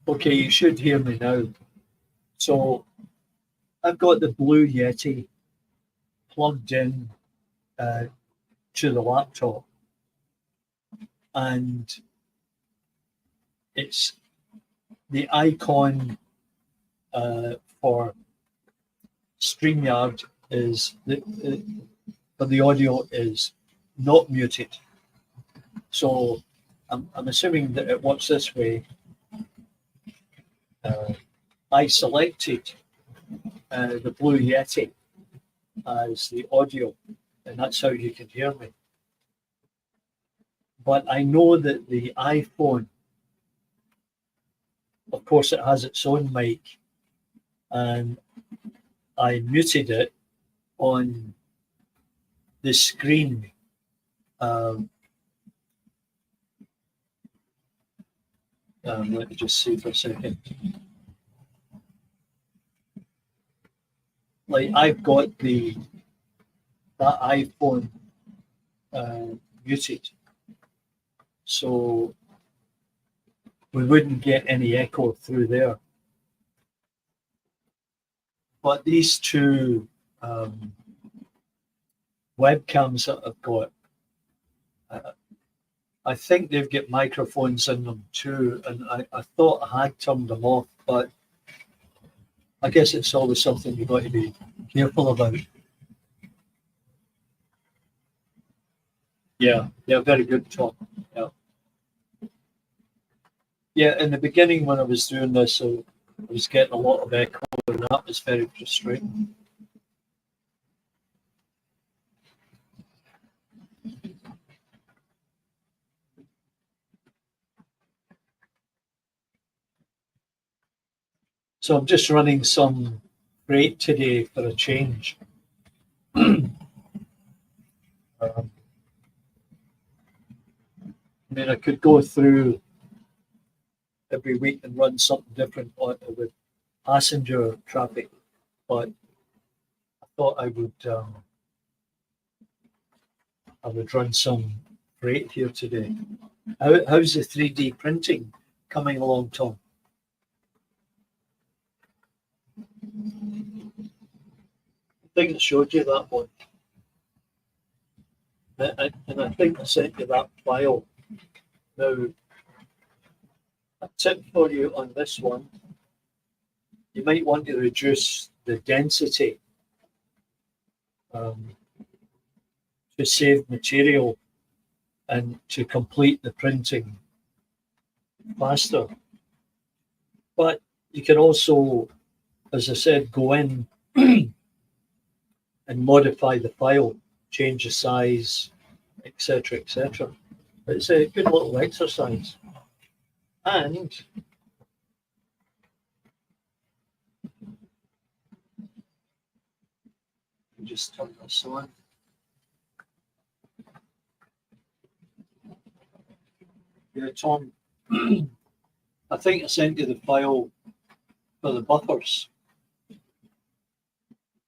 Okay, you should hear me now. So I've got the Blue Yeti plugged in to the laptop, and it's the icon for Streamyard is for the audio is not muted. So I'm assuming that it works this way. I selected the Blue Yeti as the audio, and that's how you can hear me. But I know that the iPhone, of course, it has its own mic, and I muted it on the screen. Let me just see for a second. Like I've got that iPhone muted, so we wouldn't get any echo through there. But these two webcams that I've got, I think they've got microphones in them too, and I thought I had turned them off, but I guess it's always something you've got to be careful about. Yeah, very good, Tom. Yeah. Yeah, in the beginning when I was doing this, I was getting a lot of echo, and that was very frustrating. So I'm just running some freight today for a change. I mean, I could go through every week and run something different with passenger traffic, but I thought I would run some freight here today. How's the 3D printing coming along, Tom? I think I showed you that one. And I think I sent you that file. Now, a tip for you on this one, you might want to reduce the density to save material and to complete the printing faster. But you can also, as I said, go in and modify the file, change the size, etc., etc. It's a good little exercise. And just turn this on. Yeah, Tom, I think I sent you the file for the buffers,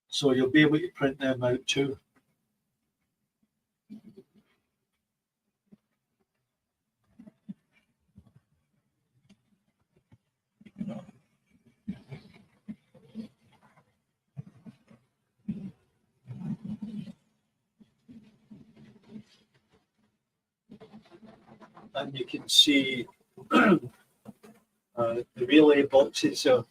so you'll be able to print them out too. And you can see the relay boxes are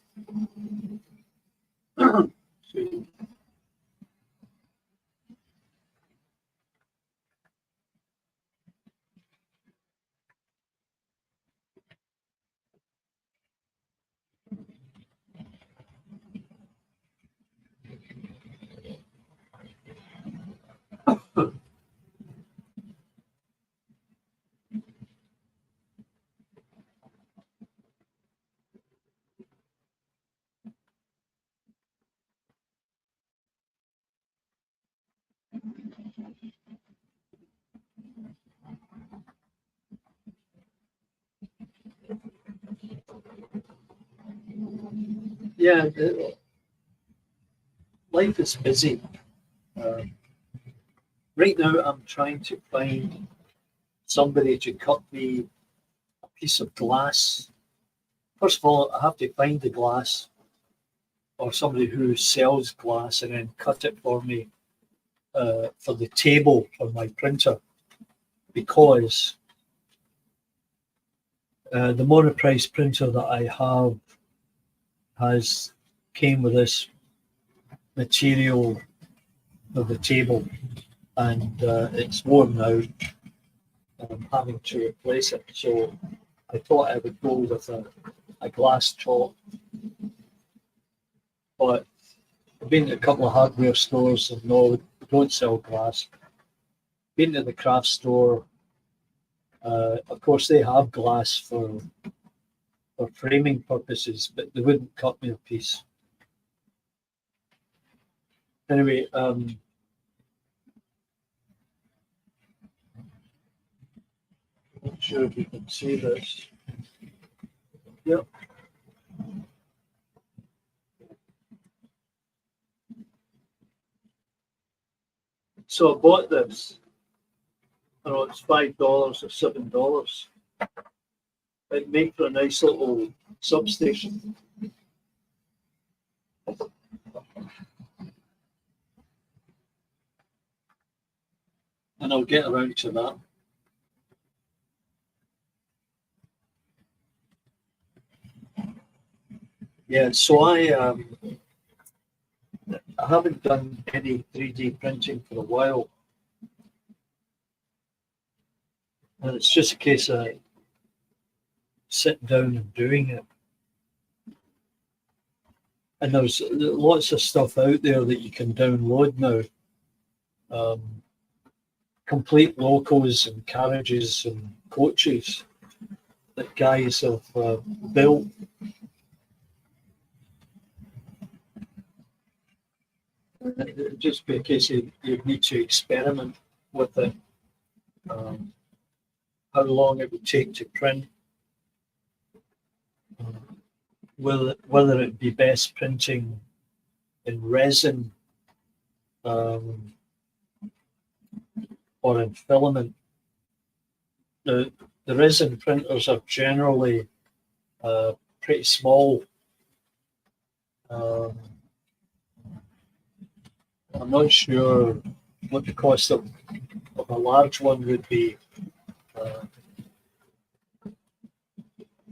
yeah, life is busy. Right now, I'm trying to find somebody to cut me a piece of glass. First of all, I have to find the glass or somebody who sells glass and then cut it for me for the table for my printer, because the monoprice printer that I have came with this material of the table, and it's worn out and I'm having to replace it. So I thought I would go with a glass top, but I've been to a couple of hardware stores and no, they don't sell glass. Been to the craft store, of course they have glass for framing purposes, but they wouldn't cut me a piece. Anyway, not sure if you can see this. Yep. So I bought this. I don't know, it's $5 or $7. It'd make for a nice little substation. And I'll get around to that. Yeah, so I haven't done any 3D printing for a while. And it's just a case of sitting down and doing it. And there's lots of stuff out there that you can download now. Complete locos and carriages and coaches that guys have built. It'd just be a case of you need to experiment with it. How long it would take to print, whether it be best printing in resin or in filament. The resin printers are generally pretty small. I'm not sure what the cost of a large one would be.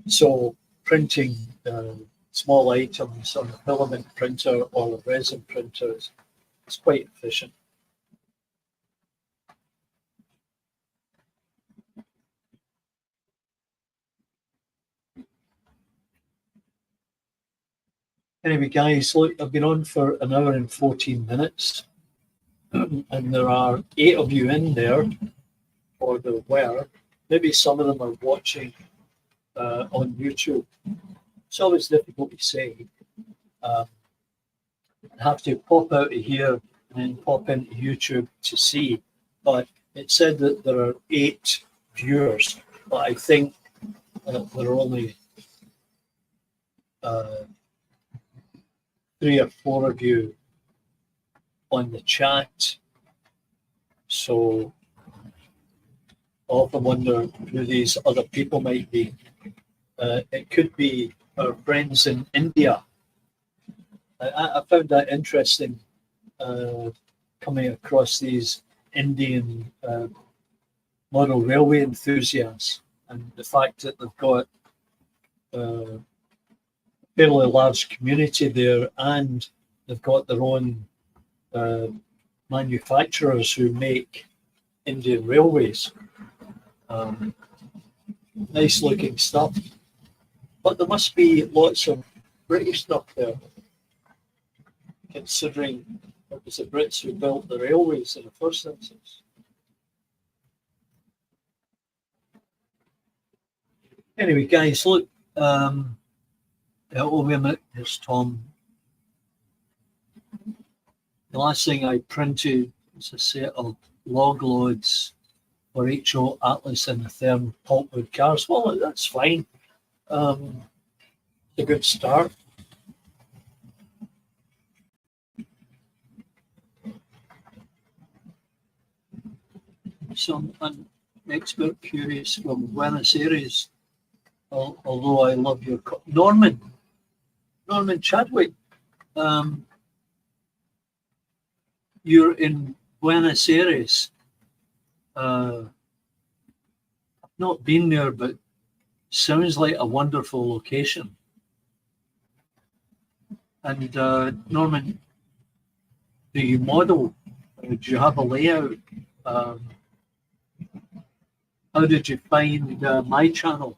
So printing small items on a filament printer or a resin printer is quite efficient. Anyway, guys, look, I've been on for an hour and 14 minutes, and there are 8 of you in there, or there were. Maybe some of them are watching on YouTube. It's always difficult to say. I have to pop out of here and then pop into YouTube to see, but it said that there are 8 viewers. but I think there are only 3 or 4 of you on the chat, so I often wonder who these other people might be. It could be our friends in India. I found that interesting, coming across these Indian model railway enthusiasts, and the fact that they've got a fairly large community there, and they've got their own manufacturers who make Indian railways. Nice looking stuff, but there must be lots of British stuff there, considering it was the Brits who built the railways in the first instance. Anyway, guys, look, wait a minute, here's Tom. The last thing I printed was a set of log loads for HO Atlas and the Therm pulpwood cars. Well, that's fine. It's a good start. So I'm expert curious from Buenos Aires, although I love your Norman Chadwick. You're in Buenos Aires. I've not been there, but sounds like a wonderful location. And Norman, do you model? Do you have a layout? How did you find my channel?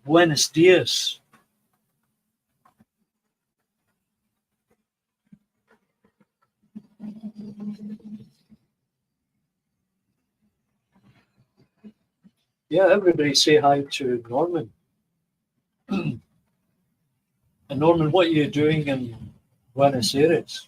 Buenos dias. Yeah, everybody say hi to Norman. And Norman, what are you doing in Buenos Aires?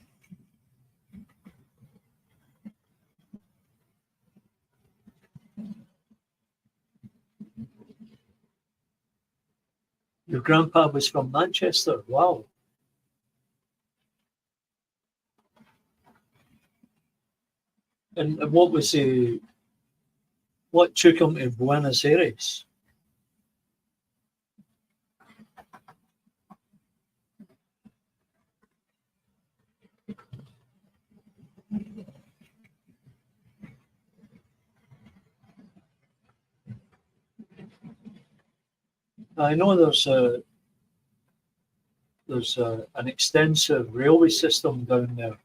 Your grandpa was from Manchester. Wow. And what was what took him to Buenos Aires? I know there's an extensive railway system down there.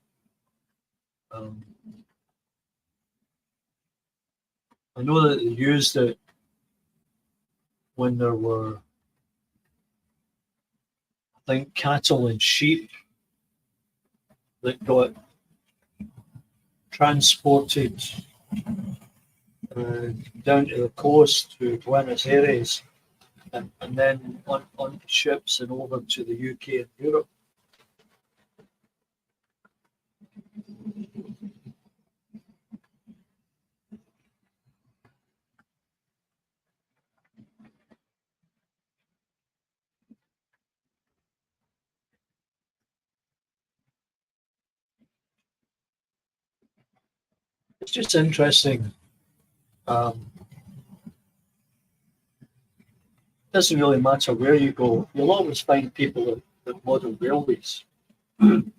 I know that they used it when there were, I think, cattle and sheep that got transported down to the coast to Buenos Aires, and then on ships and over to the UK and Europe. It's just interesting. Doesn't really matter where you go. You'll always find people that model railways. And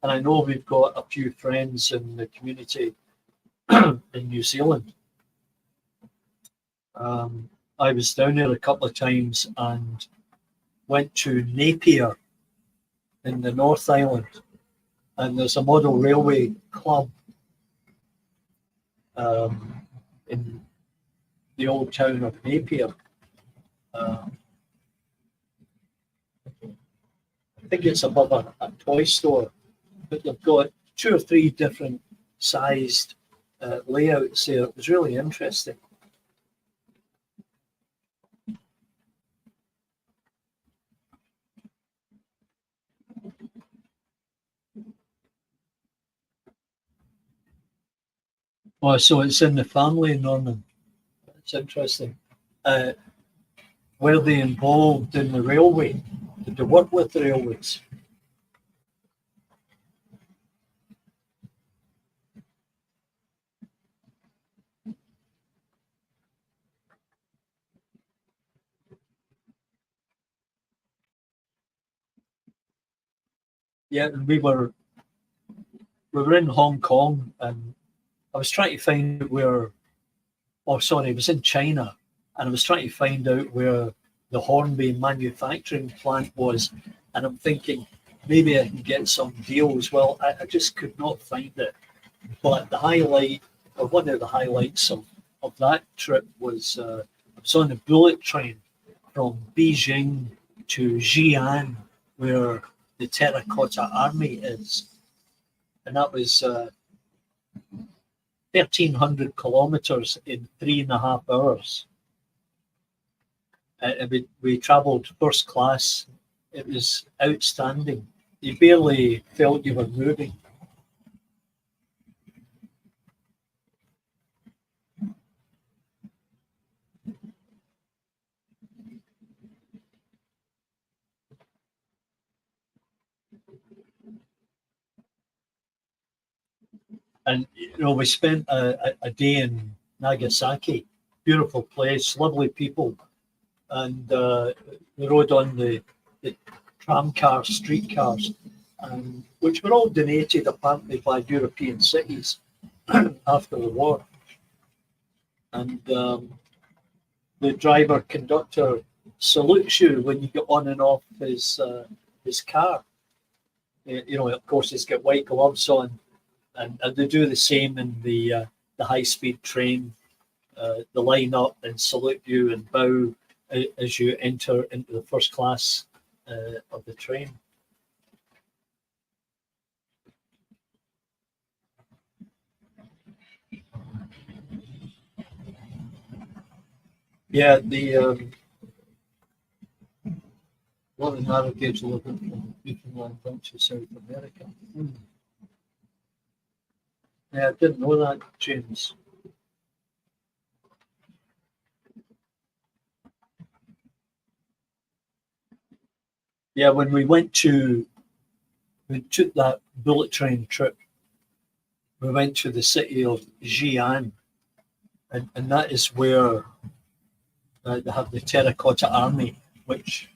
I know we've got a few friends in the community in New Zealand. I was down there a couple of times and went to Napier in the North Island, and there's a model railway club in the old town of Napier. I think it's above a toy store, but they've got 2 or 3 different sized layouts there. It was really interesting. Oh, so it's in the family, Norman. It's interesting. Uh, were they involved in the railway? Did they work with the railways? Yeah, we were in Hong Kong, and I was trying to find out where. Oh, sorry, it was in China, and I was trying to find out where the Hornby manufacturing plant was, and I'm thinking maybe I can get some deals. Well, I just could not find it. But the highlight, or one of the highlights of that trip was I was on a bullet train from Beijing to Xi'an, where the Terracotta Army is, and that was 1,300 kilometers in 3.5 hours. We travelled first class. It was outstanding. You barely felt you were moving. And we spent a day in Nagasaki. Beautiful place, lovely people, and we rode on the tram cars, street cars, which were all donated apparently by European cities after the war. And the driver conductor salutes you when you get on and off his car. Of course, he's got white gloves on, and they do the same in the high speed train. They line up and salute you and bow as you enter into the first class of the train. Yeah, one of the navigators looking from Newfoundland down to South America. Yeah, I didn't know that, James. Yeah, when we took that bullet train trip, we went to the city of Xi'an, and that is where they have the Terracotta Army, which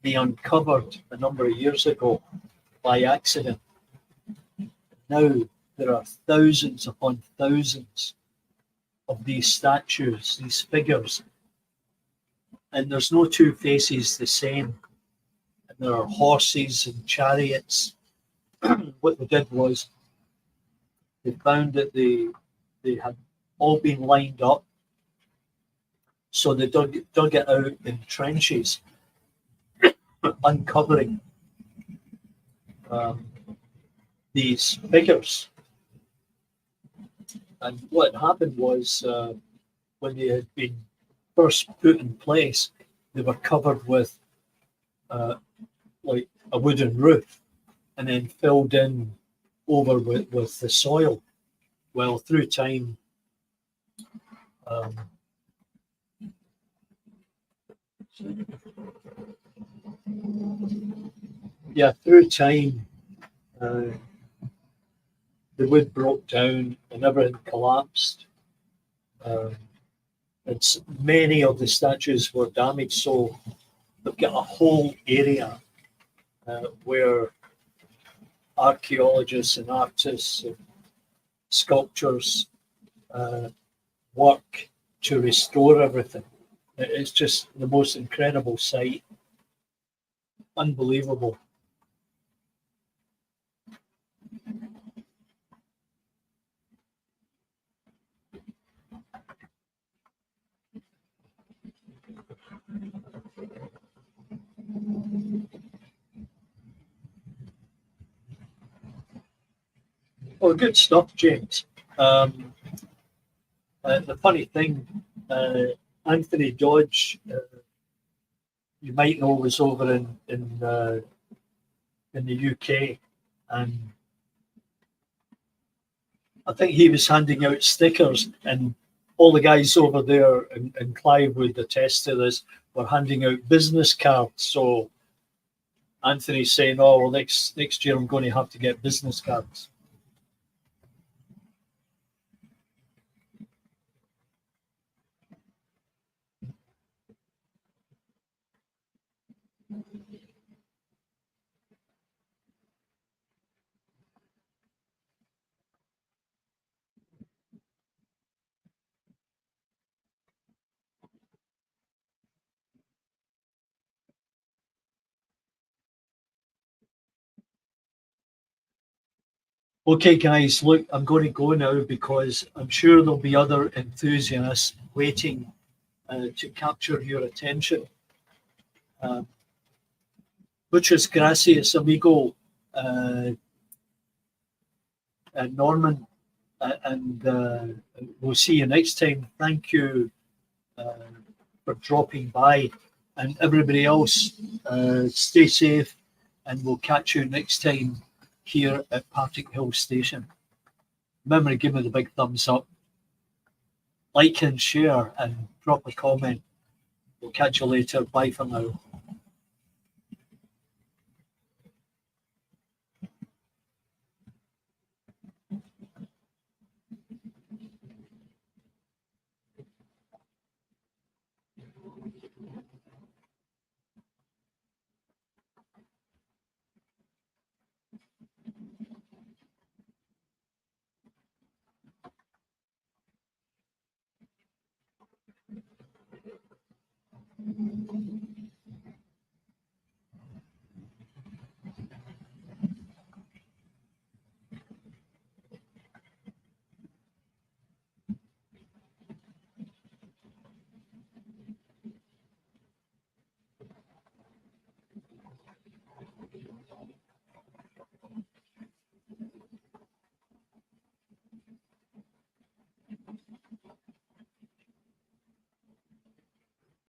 they uncovered a number of years ago by accident. Now there are thousands upon thousands of these statues, these figures, and there's no two faces the same. And there are horses and chariots. What they did was they found that they had all been lined up, so they dug it out in trenches, uncovering these figures. And what happened was when they had been first put in place, they were covered with like a wooden roof and then filled in over with the soil. Well, through time, through time, the wood broke down and everything collapsed. And many of the statues were damaged, so they've got a whole area where archaeologists and artists and sculptors work to restore everything. It's just the most incredible sight. Unbelievable. Well, good stuff, James. The funny thing, Anthony Dodge, you might know, was over in the UK, and I think he was handing out stickers, and all the guys over there in Clive would attest to this, were handing out business cards. So Anthony's saying, "Oh well, next year I'm going to have to get business cards." Okay, guys, look, I'm going to go now because I'm sure there'll be other enthusiasts waiting to capture your attention. Um, Muchas gracias, amigo, Norman, and we'll see you next time. Thank you uh, for dropping by, and everybody else, stay safe, and we'll catch you next time here at Partickhill Station. Remember to give me the big thumbs up, like and share, and drop a comment. We'll catch you later. Bye for now.